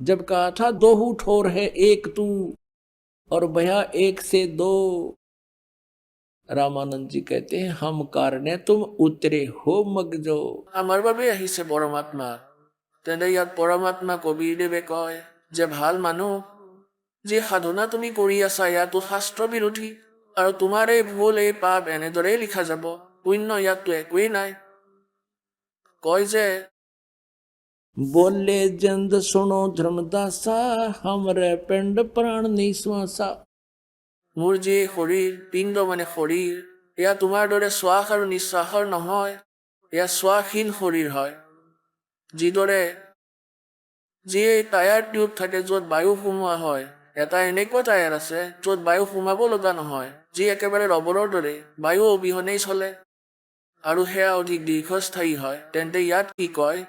जब कहा था दो ठोर है एक तू और भया एक से दो, रामानंद जी कहते हैं हम कारणे तुम उतरे हो मगजो। আমাৰ বাবে আহিছে পৰমাত্মা। তেন্তে ইয়াত পৰমাত্মা কবিৰদেৱে কয় যে ভাল মানুহ, যি সাধনা তুমি কৰি আছা ইয়াতো শাস্ত্ৰ বিৰোধী, আৰু তোমাৰ এই ভুল এই পাপ এনেদৰেই লিখা যাব, পুণ্য ইয়াততো একোৱেই নাই। কয় যে बोले जंद सुनो धर्मदासा, हमरे पिंड प्राण निश्वासा। মোৰ যি শৰীৰ, পিণ্ড মানে শৰীৰ, এয়া তোমাৰ দৰে শ্বাস আৰু নিশ্বাসৰ নহয়, এয়া শ্বাসহীন শৰীৰ হয়। যিদৰে যি টায়াৰ টিউব থাকে য'ত বায়ু সোমোৱা হয়, এটা এনেকুৱা টায়াৰ আছে য'ত বায়ু সোমাব লগা নহয়, যি একেবাৰে ৰবৰৰ দৰে বায়ু অবিহনেই চলে আৰু সেয়া অধিক দীৰ্ঘস্থায়ী হয়। তেন্তে ইয়াত কি কয়?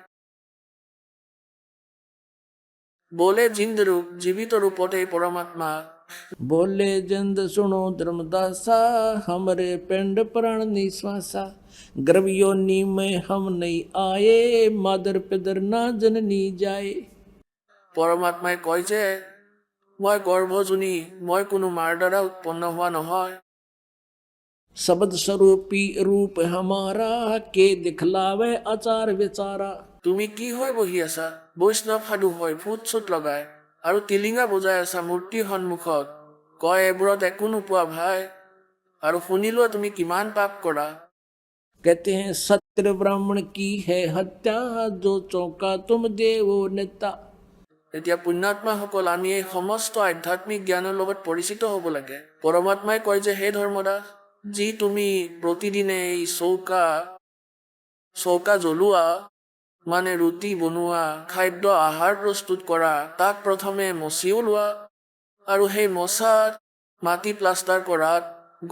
বোলে জিন্দ ৰূপ, জীৱিত ৰূপতে পৰমাত্মা। बोले जंद सुनो धर्मदासा, हमरे पिंड प्राण निश्वासा। गर्भ योनि में हम नहीं आए, मादर पिदर ना जननी जाए। পৰমাত্মাই কয় যে মই গৰ্ভজনী, মই কোনো মাৰ দ্বাৰা উৎপন্ন হোৱা নহয়। शब्द स्वरूपी रूप हमारा, के दिखलावे आचार विचारा। তুমি কি হৈ বহি আছা? বৈষ্ণৱ সাধু হৈ ফুট চুট লগাই আৰু টিলিঙা বজাই আছা মূৰ্তিৰ সন্মুখত। কয় এইবোৰত একো নোপোৱা ভাই, আৰু শুনিলোৱা তুমি কিমান পাপ কৰা। कहते हैं सत्य ब्राह्मण की है हत्या, जो चौका तुम देवो नेता। এতিয়া পুণ্যাত্মাসকল আমি এই সমস্ত আধ্যাত্মিক জ্ঞানৰ লগত পৰিচিত হ'ব লাগে। পৰমাত্মাই কয় যে হে ধৰ্মদাস, যি তুমি প্ৰতিদিনে এই চৌকা জ্বলোৱা, মানে ৰুটি বনোৱা, খাদ্য আহাৰ প্ৰস্তুত কৰা, তাক প্ৰথমে মচিও লোৱা, আৰু সেই মচাত মাটি প্লাষ্টাৰ কৰাত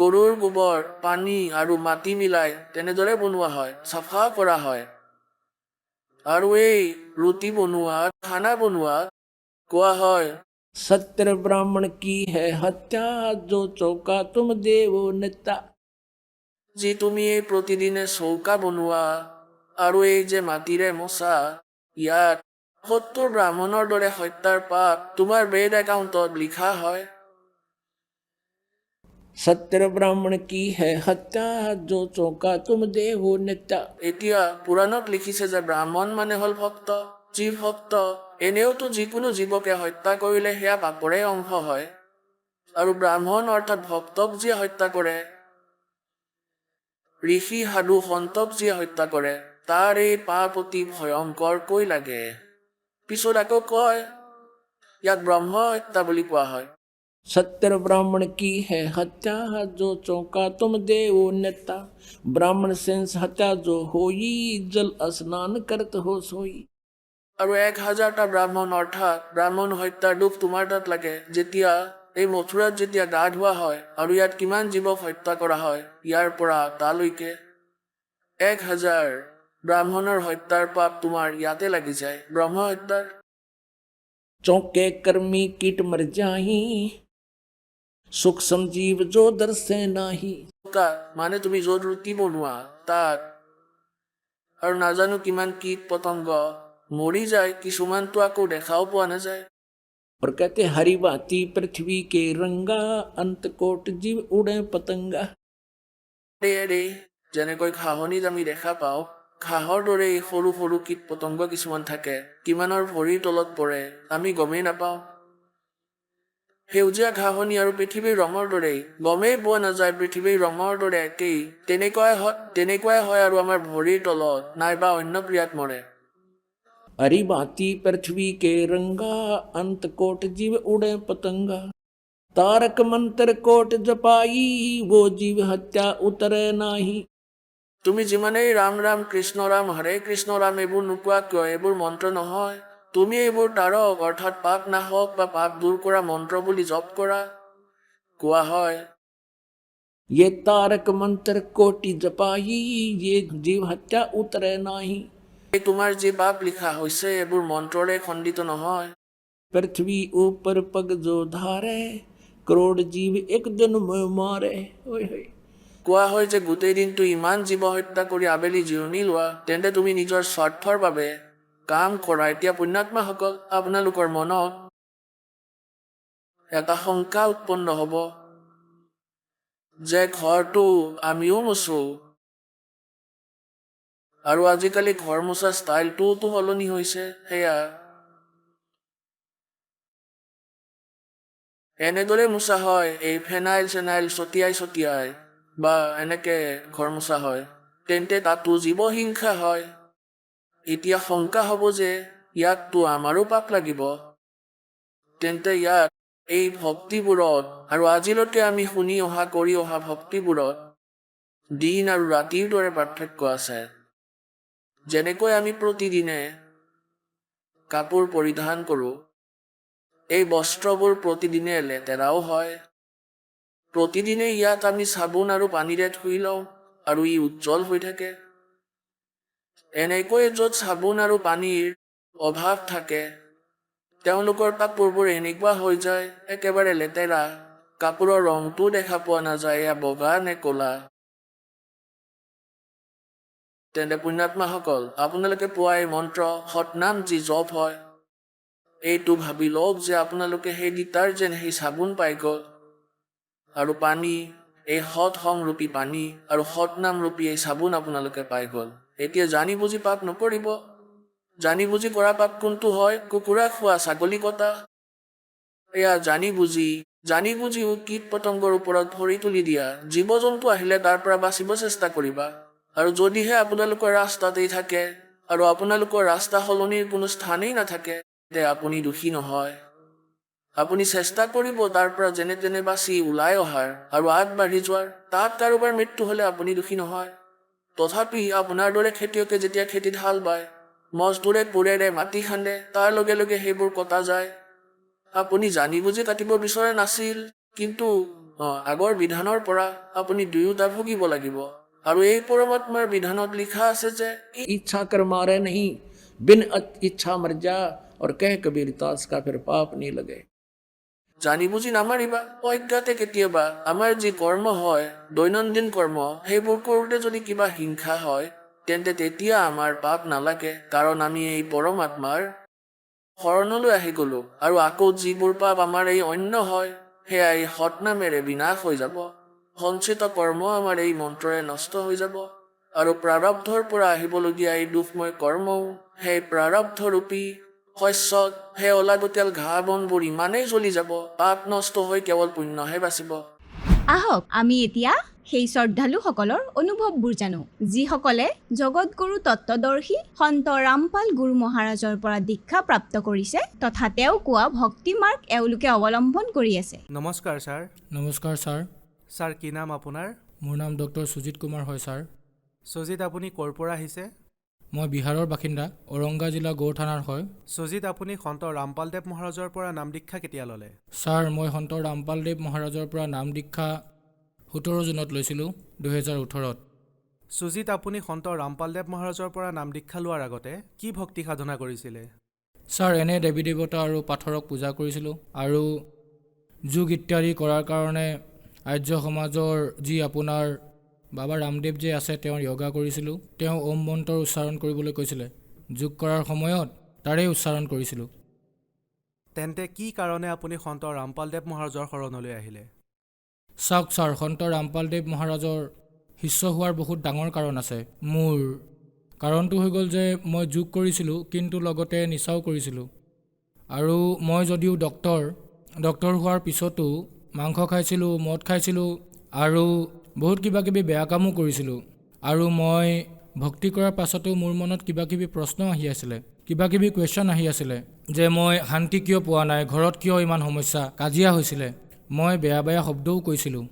গৰুৰ গোবৰ, পানী আৰু মাটি মিলাই তেনেদৰে বনোৱা হয়, চাফা কৰা হয়। আৰু এই ৰুটি বনোৱাত, খানা বনোৱাত কোৱা হয় सत्य ब्राह्मण की है हत्या, जो चौका तुम देवो नित्या। যি তুমি এই প্ৰতিদিনে চৌকা বনোৱা আৰু এই যে মাটিৰে মোচা, ইয়াত 70 ব্ৰাহ্মণৰ দৰে হত্যাৰ পাপ তোমাৰ বেদ একাউণ্টত লিখা হয়। सत्य ब्राह्मण की है हत्या, जो चौका तुम देवो नित्या। এতিয়া পুৰাণত লিখিছে যে ব্ৰাহ্মণ মানে হ'ল ভক্ত। যি ভক্ত এনেওতো যিকোনো জীৱকে হত্যা কৰিলে সেয়া পাপৰে অংশ হয়, আৰু ব্ৰাহ্মণ অৰ্থাৎ ভক্তক যিয়ে হত্যা কৰে, ঋষি সাধু সন্তক যিয়ে হত্যা কৰে, তাৰ এই পাপ অতি ভয়ংকৰকৈ লাগে। পিছত আকৌ কয় ইয়াক ব্ৰহ্ম হত্যা বুলি কোৱা হয়। सत्य ब्राह्मण की है हत्या, जो चौका तुम देवो नित्या। ब्राह्मण सेंस हत्या जो होई, जल स्नान करत हो सोई। আৰু 1000টা ব্ৰাহ্মণ অৰ্থাৎ ব্ৰাহ্মণ হত্যাৰ দুখ তোমাৰ তাত লাগে যেতিয়া এই মথুৰাত যেতিয়া গা ধোৱা হয়, আৰু ইয়াত কিমান জীৱক হত্যা কৰা হয়, ইয়াৰ পৰা তালৈকে 1000 ব্ৰাহ্মণৰ হত্যাৰ পাপ তোমাৰ ইয়াতে লাগি যায় ব্ৰহ্ম হত্যাৰ। चौके कर्मी कीट मर जाही, सुख संजीव जो दर्शे नाही। মানে তুমি য'ত ৰুটি বনোৱা তাত আৰু নাজানো কিমান কীট পতংগ মৰি যায়, কিছুমানতো আকৌ দেখাও পোৱা নাযায়। और कहते हरि भांति पृथ्वी के रंगा, अंत कोट जीव उड़े पतंगा। যেনেকৈ ঘাঁহনিত আমি দেখা পাওঁ, ঘাঁহৰ দৰে সৰু সৰু কীট পতংগ কিছুমান থাকে, কিমানৰ ভৰিৰ তলত পৰে আমি গমেই নাপাওঁ। সেউজীয়া ঘাঁহনি আৰু পৃথিৱীৰ ৰঙৰ দৰেই, গমেই পোৱা নাযায় পৃথিৱীৰ ৰঙৰ দৰে একেই, তেনেকুৱাই হয় আৰু আমাৰ ভৰিৰ তলত নাইবা অন্য ক্ৰিয়াত মৰে। हरि भांति पृथ्वी के रंगा, अंत कोट जीव उड़े पतंगा। तारक मंत्र कोट जपाई, वो जीव हत्या उतरे नाही। তুমি যিমানেই ৰাম ৰাম কৃষ্ণ ৰাম হৰে কৃষ্ণ ৰাম এইবোৰ নোকোৱা কিয়, এইবোৰ মন্ত্ৰ নহয়। তুমি এইবোৰ তাৰক অৰ্থাৎ পাপ নাশক বা পাপ দূৰ কৰা মন্ত্ৰ বুলি জপ কৰা। কোৱা হয় ये तारक मंत्र कोटि जपाई, ये जीव हत्या उतरे नाही। এই তোমাৰ যি পাপ লিখা হৈছে এইবোৰ মন্ত্ৰৰে খণ্ডিত নহয়। पृथ्वी ऊपर पग जो धारे, करोड़ जीव एक दिन में मारे। ओए होए। কোৱা হয় যে গোটেই দিনটো ইমান জীৱ হত্যা কৰি আবেলি জিৰণি লোৱা, তেন্তে তুমি নিজৰ স্বাৰ্থৰ বাবে কাম কৰা। এতিয়া পুণ্যাত্মাসকল, আপোনালোকৰ মনত এটা শংকা উৎপন্ন হ'ব যে ঘৰটো আমিও মুচো, আৰু আজিকালি ঘৰ মোচা ষ্টাইলটোওতো সলনি হৈছে। সেয়া এনেদৰে মোচা হয়, এই ফেনাইল চেনাইল ছটিয়াই বা এনেকে ঘৰ মোচা হয়, তেন্তে তাতো জীৱ হিংসা হয়। এতিয়া শংকা হ'ব যে ইয়াততো আমাৰো পাপ লাগিব, তেন্তে ইয়াত এই ভক্তিবোৰত আৰু আজিলৈকে আমি শুনি অহা কৰি অহা ভক্তিবোৰত দিন আৰু ৰাতিৰ দৰে পাৰ্থক্য আছে। যেনেকৈ আমি প্ৰতিদিনে কাপোৰ পৰিধান কৰোঁ, এই বস্ত্ৰবোৰ প্ৰতিদিনে লেতেৰাও হয়। প্ৰতিদিনে ইয়াত আমি চাবোন আৰু পানীৰে ধুই লওঁ আৰু ই উজ্জ্বল হৈ থাকে। এনেকৈ য'ত চাবোন আৰু পানীৰ অভাৱ থাকে, তেওঁলোকৰ কাপোৰবোৰ এনেকুৱা হৈ যায় একেবাৰে লেতেৰা, কাপোৰৰ ৰংটো দেখা পোৱা নাযায় এয়া বগা নে ক'লা। তেন্তে পুণ্যাত্মাসকল, আপোনালোকে পোৱা এই মন্ত্ৰ সৎনাম যি জপ হয়, এইটো ভাবি লওক যে আপোনালোকে সেই ডিটাৰজেণ্ট সেই চাবোন পাই গ'ল, আৰু পানী এই সৎ সংৰূপী পানী আৰু সৎনামৰূপী এই চাবোন আপোনালোকে পাই গ'ল। এতিয়া জানি বুজি পাপ নকৰিব। জানি বুজি কৰা পাপ কোনটো হয়? কুকুৰা খোৱা, ছাগলী কটা। এয়া জানি বুজিও কীট পতংগৰ ওপৰত ভৰি তুলি দিয়া। জীৱ জন্তু আহিলে তাৰ পৰা বাচিব চেষ্টা কৰিবা। আৰু যদিহে আপোনালোকৰ ৰাস্তাতেই থাকে আৰু আপোনালোকৰ ৰাস্তা সলনিৰ কোনো স্থানেই নাথাকে, তে আপুনি দোষী নহয়। আপুনি চেষ্টা কৰিব তাৰ পৰা যেনে তেনে বাচি ওলাই অহাৰ আৰু আগবাঢ়ি যোৱাৰ। তাত কাৰোবাৰ মৃত্যু হ'লে আপুনি দোষী নহয়। তথাপি আপোনাৰ দৰে খেতিয়কে যেতিয়া খেতিত হাল বায়, মজদুৰে কোৰেৰে মাটি খান্দে, তাৰ লগে লগে সেইবোৰ কটা যায়। আপুনি জানি বুজি কাটিব বিচৰা নাছিল, কিন্তু আগৰ বিধানৰ পৰা আপুনি দুয়োটা ভুগিব লাগিব। আৰু এই পৰমাত্মাৰ বিধানত লিখা আছে যে इच्छा कर मारे नहीं, बिन इच्छा मर जा, और कह कबीर दास का फिर पाप नहीं लगे। জানি বুজি নামাৰিবা। অজ্ঞাতে কেতিয়াবা আমাৰ যি কৰ্ম হয়, দৈনন্দিন কৰ্ম, সেইবোৰ কৰোঁতে যদি কিবা হিংসা হয়, তেন্তে তেতিয়া আমাৰ পাপ নালাগে, কাৰণ আমি এই পৰমাত্মাৰ শৰণলৈ আহি গ'লো। আৰু আকৌ যিবোৰ পাপ আমাৰ এই অন্য হয়, সেয়া এই সৎনামেৰে বিনাশ হৈ যাব। সঞ্চিত কৰ্ম আমাৰ এই মন্ত্ৰৰে নষ্ট হৈ যাব। আৰু প্ৰাৰব্ধৰ পৰা আহিবলগীয়া এই দুখময় কৰ্মও সেই প্ৰাৰব্ধৰূপী শস্যত সেই অলাগতিয়াল ঘাঁহ বনবোৰ ইমানেই জ্বলি যাব, পাপ নষ্ট হৈ কেৱল পুণ্যহে বাচিব। আহক আমি এতিয়া সেই শ্ৰদ্ধালুসকলৰ অনুভৱবোৰ জানো, যিসকলে জগতগুৰু তত্ত্বদৰ্শী সন্ত ৰামপাল গুৰু মহাৰাজৰ পৰা দীক্ষা প্ৰাপ্ত কৰিছে তথা তেওঁ কোৱা ভক্তি মাৰ্গ এওঁলোকে অৱলম্বন কৰি আছে। নমস্কাৰ ছাৰ। নমস্কাৰ ছাৰ, ছাৰ কি নাম আপোনাৰ? মোৰ নাম ডক্টৰ সুজিত কুমাৰ হয় ছাৰ। সুজিত, আপুনি ক'ৰ পৰা আহিছে? মই বিহাৰৰ বাসিন্দা, ঔৰংগা জিলা গৌৰ থানাৰ হয়। সুজিত, আপুনি সন্ত ৰামপালদেৱ মহাৰাজৰ পৰা নাম দীক্ষা কেতিয়া ল'লে? ছাৰ, মই সন্ত ৰামপালদেৱ মহাৰাজৰ পৰা নাম দীক্ষা 17 জুনত লৈছিলোঁ, 2018-ত। সুজিত, আপুনি সন্ত ৰামপালদেৱ মহাৰাজৰ পৰা নাম দীক্ষা লোৱাৰ আগতে কি ভক্তি সাধনা কৰিছিলে? ছাৰ, এনে দেৱী দেৱতা আৰু পাথৰক পূজা কৰিছিলোঁ আৰু যোগ ইত্যাদি কৰাৰ কাৰণে আৰ্য সমাজৰ যি আপোনাৰ বাবা ৰামদেৱ যে আছে তেওঁৰ য়োগা কৰিছিলোঁ। তেওঁ ওম মন্ত্ৰৰ উচ্চাৰণ কৰিবলৈ কৈছিলে, যোগ কৰাৰ সময়ত তাৰেই উচ্চাৰণ কৰিছিলোঁ। তেন্তে কি কাৰণে আপুনি সন্ত ৰামপালদেৱ মহাৰাজৰ শৰণলৈ আহিলে? চাওক ছাৰ, সন্ত ৰামপালদেৱ মহাৰাজৰ শিষ্য হোৱাৰ বহুত ডাঙৰ কাৰণ আছে। মোৰ কাৰণটো হৈ গ'ল যে মই যোগ কৰিছিলোঁ, কিন্তু লগতে নিচাও কৰিছিলোঁ। আৰু মই যদিও ডক্টৰ হোৱাৰ পিছতো মাংস খাইছিলোঁ, মদ খাইছিলোঁ আৰু বহুত কিবা কিবি বেয়া কামো কৰিছিলোঁ। আৰু মই ভক্তি কৰাৰ পাছতো মোৰ মনত কিবা কিবি প্ৰশ্ন আহি আছিলে, কিবা কিবি কুৱেশ্যন আহি আছিলে যে মই শান্তি কিয় পোৱা নাই, ঘৰত কিয় ইমান সমস্যা, কাজিয়া হৈছিলে, মই বেয়া বেয়া শব্দও কৈছিলোঁ।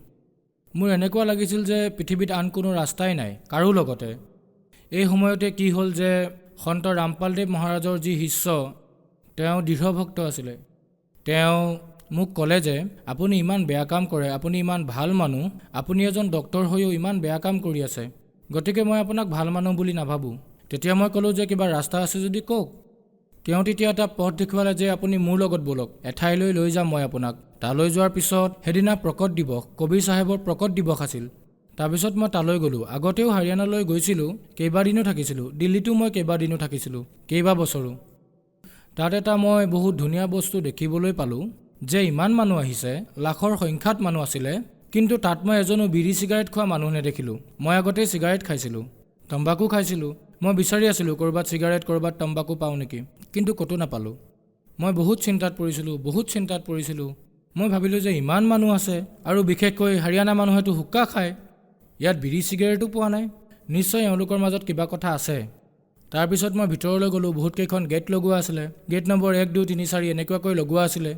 মোৰ এনেকুৱা লাগিছিল যে পৃথিৱীত আন কোনো ৰাস্তাই নাই কাৰো লগতে। এই সময়তে কি হ'ল যে সন্ত ৰামপালদেৱ মহাৰাজৰ যি শিষ্য, তেওঁ দৃঢ় ভক্ত আছিলে। তেওঁ মোক ক'লে যে আপুনি ইমান বেয়া কাম কৰে, আপুনি ইমান ভাল মানুহ, আপুনি এজন ডক্টৰ হৈও ইমান বেয়া কাম কৰি আছে, গতিকে মই আপোনাক ভাল মানুহ বুলি নাভাবোঁ। তেতিয়া মই ক'লোঁ যে কিবা ৰাস্তা আছে যদি কওক। তেওঁ তেতিয়া এটা পথ দেখুৱালে যে আপুনি মোৰ লগত ব'লক, এঠাইলৈ লৈ যাম মই আপোনাক। তালৈ যোৱাৰ পিছত সেইদিনা প্ৰকট দিৱস, কবিৰ চাহেবৰ প্ৰকট দিৱস আছিল। তাৰপিছত মই তালৈ গ'লোঁ। আগতেও হাৰিয়ানালৈ গৈছিলোঁ, কেইবাদিনো থাকিছিলোঁ, দিল্লীতো মই কেইবাদিনো থাকিছিলোঁ, কেইবা বছৰো। তাত এটা মই বহুত ধুনীয়া বস্তু দেখিবলৈ পালোঁ যে ইমান মানুহ আহিছে, লাখৰ সংখ্যাত মানুহ আছিলে, কিন্তু তাত মই এজনো বিড়ি চিগাৰেট খোৱা মানুহ নেদেখিলোঁ। মই আগতে চিগাৰেট খাইছিলোঁ, তম্বাকু খাইছিলোঁ। মই বিচাৰি আছিলোঁ ক'ৰবাত চিগাৰেট, ক'ৰবাত তম্বাকু পাওঁ নেকি, কিন্তু ক'তো নাপালোঁ। মই বহুত চিন্তাত পৰিছিলোঁ। মই ভাবিলোঁ যে ইমান মানুহ আছে আৰু বিশেষকৈ হাৰিয়ানা মানুহেতো হুক্কা খায়, ইয়াত বিড়ি চিগাৰেটো পোৱা নাই, নিশ্চয় এওঁলোকৰ মাজত কিবা কথা আছে। তাৰপিছত মই ভিতৰলৈ গ'লোঁ। বহুতকেইখন গেট লগোৱা আছিলে, গেট নম্বৰ 1, 2, 3, 4 এনেকুৱাকৈ লগোৱা আছিলে।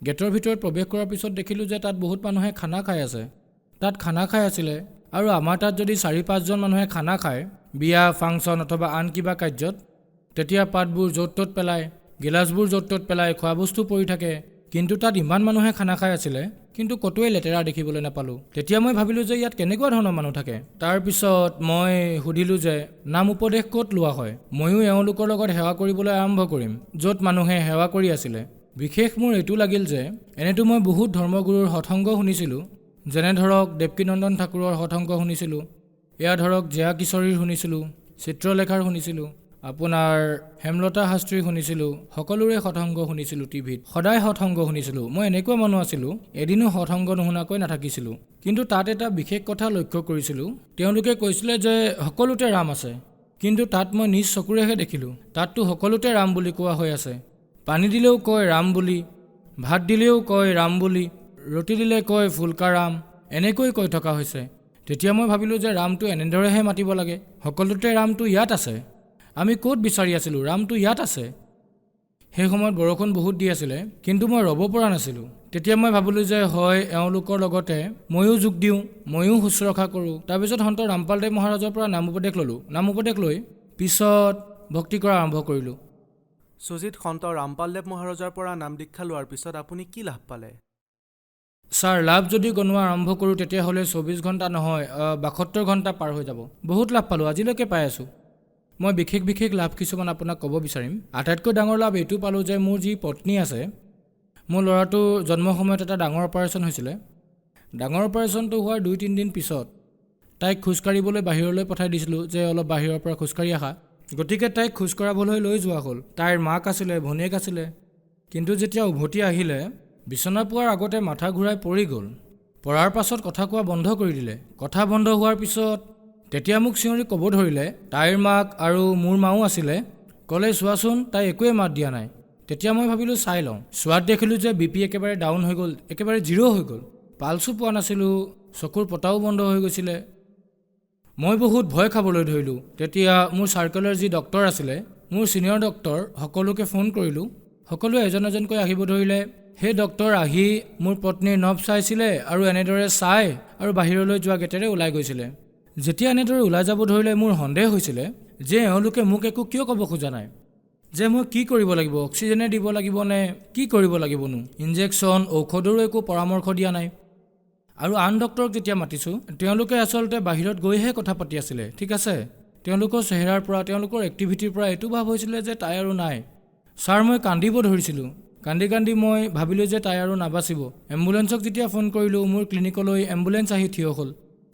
গেটৰ ভিতৰত প্ৰৱেশ কৰাৰ পিছত দেখিলোঁ যে তাত বহুত মানুহে খানা খাই আছে। তাত খানা খাই আছিলে, আৰু আমাৰ তাত যদি 4-5জন মানুহে খানা খায় বিয়া, ফাংচন অথবা আন কিবা কাৰ্যত, তেতিয়া পাতবোৰ য'ত ত'ত পেলায়, গিলাচবোৰ য'ত ত'ত পেলায়, খোৱা বস্তু পৰি থাকে। কিন্তু তাত ইমান মানুহে খানা খাই আছিলে, কিন্তু ক'তোৱে লেতেৰা দেখিবলৈ নাপালোঁ। তেতিয়া মই ভাবিলোঁ যে ইয়াত কেনেকুৱা ধৰণৰ মানুহ থাকে। তাৰপিছত মই সুধিলোঁ যে নাম উপদেশ ক'ত লোৱা হয়, ময়ো এওঁলোকৰ লগত সেৱা কৰিবলৈ আৰম্ভ কৰিম য'ত মানুহে সেৱা কৰি আছিলে। বিশেষ মোৰ এইটো লাগিল যে এনেতো মই বহুত ধৰ্মগুৰুৰ সৎসংগ শুনিছিলোঁ, যেনে ধৰক দেৱকীনন্দন ঠাকুৰৰ সৎসংগ শুনিছিলোঁ, এয়া ধৰক জয়া কিশোৰীৰ শুনিছিলোঁ, চিত্ৰলেখাৰ শুনিছিলোঁ, আপোনাৰ হেমলতা শাস্ত্ৰী শুনিছিলোঁ, সকলোৰে সৎসংগ শুনিছিলোঁ, টিভিত সদায় সৎসংগ শুনিছিলোঁ। মই এনেকুৱা মানুহ আছিলোঁ, এদিনো সৎসংগ নুশুনাকৈ নাথাকিছিলোঁ। কিন্তু তাত এটা বিশেষ কথা লক্ষ্য কৰিছিলোঁ, তেওঁলোকে কৈছিলে যে সকলোতে ৰাম আছে, কিন্তু তাত মই নিজ চকুৰেহে দেখিলোঁ তাততো সকলোতে ৰাম বুলি কোৱা হৈ আছে। পানী দিলেও কয় ৰাম বুলি, ভাত দিলেও কয় ৰাম বুলি, ৰুটি দিলে কয় ফুলকা ৰাম, এনেকৈ কৈ থকা হৈছে। তেতিয়া মই ভাবিলোঁ যে ৰামটো এনেদৰেহে মাতিব লাগে, সকলোতে ৰামটো ইয়াত আছে, আমি ক'ত বিচাৰি আছিলোঁ, ৰামটো ইয়াত আছে। সেই সময়ত বৰষুণ বহুত দি আছিলে, কিন্তু মই ৰ'ব পৰা নাছিলোঁ। তেতিয়া মই ভাবিলোঁ যে হয় এওঁলোকৰ লগতে ময়ো যোগ দিওঁ, ময়ো শুশ্ৰূষা কৰোঁ। তাৰপিছত সন্ত ৰামপালদেৱ মহাৰাজৰ পৰা নাম উপদেশ ল'লোঁ। নাম উপদেশ লৈ পিছত ভক্তি কৰা আৰম্ভ কৰিলোঁ। সুজিত, সন্ত ৰামপালদেৱ মহাৰাজৰ পৰা নাম দীক্ষা লোৱাৰ পিছত আপুনি কি লাভ পালে? ছাৰ, লাভ যদি গণোৱা আৰম্ভ কৰোঁ তেতিয়াহ'লে 24 ঘণ্টা নহয় 72 ঘণ্টা পাৰ হৈ যাব। বহুত লাভ পালোঁ, আজিলৈকে পাই আছোঁ। মই বিশেষ লাভ কিছুমান আপোনাক ক'ব বিচাৰিম। আটাইতকৈ ডাঙৰ লাভ এইটো পালোঁ যে মোৰ যি পত্নী আছে, মোৰ ল'ৰাটো জন্মৰ সময়ত এটা ডাঙৰ অপাৰেশ্যন হৈছিলে। ডাঙৰ অপাৰেশ্যনটো হোৱাৰ 2-3 দিন পিছত তাইক খোজকাঢ়িবলৈ বাহিৰলৈ পঠাই দিছিলোঁ যে অলপ বাহিৰৰ পৰা খোজকাঢ়ি আহা। গতিকে তাইক খোজকঢ়াবলৈ লৈ যোৱা হ'ল। তাইৰ মাক আছিলে, ভনীয়েক আছিলে। কিন্তু যেতিয়া উভতি আহিলে বিচনা পোৱাৰ আগতে মাথা ঘূৰাই পৰি গ'ল। পৰাৰ পাছত কথা কোৱা বন্ধ কৰি দিলে। কথা বন্ধ হোৱাৰ পিছত তেতিয়া মোক চিঞৰি ক'ব ধৰিলে, তাইৰ মাক আৰু মোৰ মাও আছিলে, ক'লে চোৱাচোন তাই একোৱে মাত দিয়া নাই। তেতিয়া মই ভাবিলোঁ চাই লওঁ। চোৱাত দেখিলোঁ যে BP একেবাৰে ডাউন হৈ গ'ল, একেবাৰে 0 হৈ গ'ল। পালছো পোৱা নাছিলোঁ, চকুৰ পতাও বন্ধ হৈ গৈছিলে। মই বহুত ভয় খাবলৈ ধৰিলোঁ। তেতিয়া মোৰ চাৰ্কেলৰ যি ডক্টৰ আছিলে, মোৰ ছিনিয়ৰ ডক্টৰ সকলোকে ফোন কৰিলোঁ। সকলোৱে এজন এজনকৈ আহিব ধৰিলে। সেই ডক্টৰ আহি মোৰ পত্নীৰ নখ চাইছিলে আৰু এনেদৰে চাই আৰু বাহিৰলৈ যোৱা গেটেৰে ওলাই গৈছিলে। যেতিয়া এনেদৰে ওলাই যাব ধৰিলে মোৰ সন্দেহ হৈছিলে যে এওঁলোকে মোক একো কিয় ক'ব খোজা নাই, যে মই কি কৰিব লাগিব, অক্সিজেনে দিব লাগিব নে কি কৰিব লাগিবনো। ইনজেকশ্যন, ঔষধৰো একো পৰামৰ্শ দিয়া নাই। আৰু আন ডক্টৰক যেতিয়া মাতিছোঁ, তেওঁলোকে আচলতে বাহিৰত গৈহে কথা পাতি আছিলে, ঠিক আছে। তেওঁলোকৰ চেহেৰাৰ পৰা, তেওঁলোকৰ এক্টিভিটিৰ পৰা এইটো ভাৱ হৈছিলে যে তাই আৰু নাই। ছাৰ, মই কান্দিব ধৰিছিলোঁ। কান্দি কান্দি মই ভাবিলোঁ যে তাই আৰু নাবাচিব। এম্বুলেঞ্চক যেতিয়া ফোন কৰিলোঁ, মোৰ ক্লিনিকলৈ এম্বুলেঞ্চ আহি থিয় হ'ল।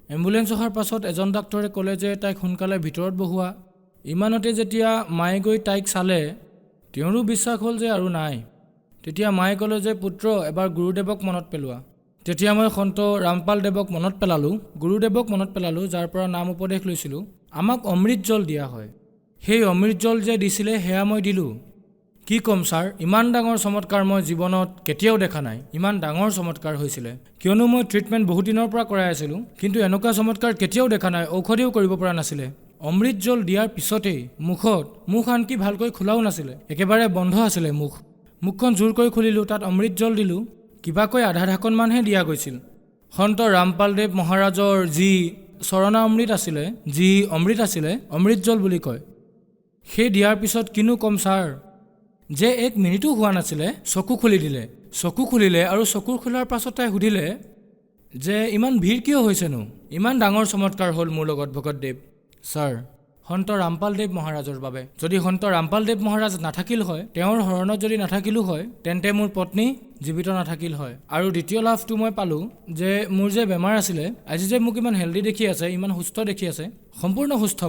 এম্বুলেঞ্চ অহাৰ পাছত এজন ডাক্তৰে ক'লে যে তাইক সোনকালে ভিতৰত বহোৱা। ইমানতে যেতিয়া মায়ে গৈ তাইক চালে, তেওঁৰো বিশ্বাস হ'ল যে আৰু নাই। তেতিয়া মায়ে ক'লে যে পুত্ৰ, এবাৰ গুৰুদেৱক মনত পেলোৱা। তেতিয়া মই সন্ত ৰামপাল দেৱক মনত পেলালোঁ, গুৰুদেৱক মনত পেলালোঁ, যাৰ পৰা নাম উপদেশ লৈছিলোঁ। আমাক অমৃত জল দিয়া হয়। সেই অমৃত জল যে দিছিলে সেয়া মই দিলোঁ। কি ক'ম ছাৰ, ইমান ডাঙৰ চমৎকাৰ মই জীৱনত কেতিয়াও দেখা নাই। ইমান ডাঙৰ চমৎকাৰ হৈছিলে, কিয়নো মই ট্ৰিটমেণ্ট বহুত দিনৰ পৰা কৰাই আছিলোঁ, কিন্তু এনেকুৱা চমৎকাৰ কেতিয়াও দেখা নাই। ঔষধেও কৰিব পৰা নাছিলে। অমৃত জল দিয়াৰ পিছতেই মুখ আনকি ভালকৈ খোলাও নাছিলে, একেবাৰে বন্ধ আছিলে মুখ। মুখখন জোৰ কৰি খুলিলোঁ, তাত অমৃত জল দিলোঁ। কিবাকৈ আধা ঢাকনমানহে দিয়া গৈছিল। সন্ত ৰামপালদেৱ মহাৰাজৰ যি চৰণা অমৃত আছিলে, যি অমৃত আছিলে, অমৃত জল বুলি কয়। সেই দিয়াৰ পিছত কিনো ক'ম ছাৰ, যে 1 মিনিটো হোৱা নাছিলে চকু খুলি দিলে। চকু খুলিলে আৰু চকুৰ খোলাৰ পাছত তাই সুধিলে যে ইমান ভিৰ কিয় হৈছেনো, ইমান ডাঙৰ চমৎকাৰ হ'ল মোৰ লগত ভগতদেৱ। ছাৰ, সন্ত ৰামপালদেৱ মহাৰাজৰ বাবে। যদি সন্ত ৰামপালদেৱ মহাৰাজ নাথাকিল হয়, তেওঁৰ শৰণত যদি নাথাকিলোঁ হয়, তেন্তে মোৰ পত্নী জীৱিত নাথাকিল হয়। আৰু দ্বিতীয় লাভটো মই পালোঁ যে মোৰ যে বেমাৰ আছিলে, আজি যে মোক ইমান হেল্ডি দেখি আছে, ইমান সুস্থ দেখি আছে, সম্পূৰ্ণ সুস্থ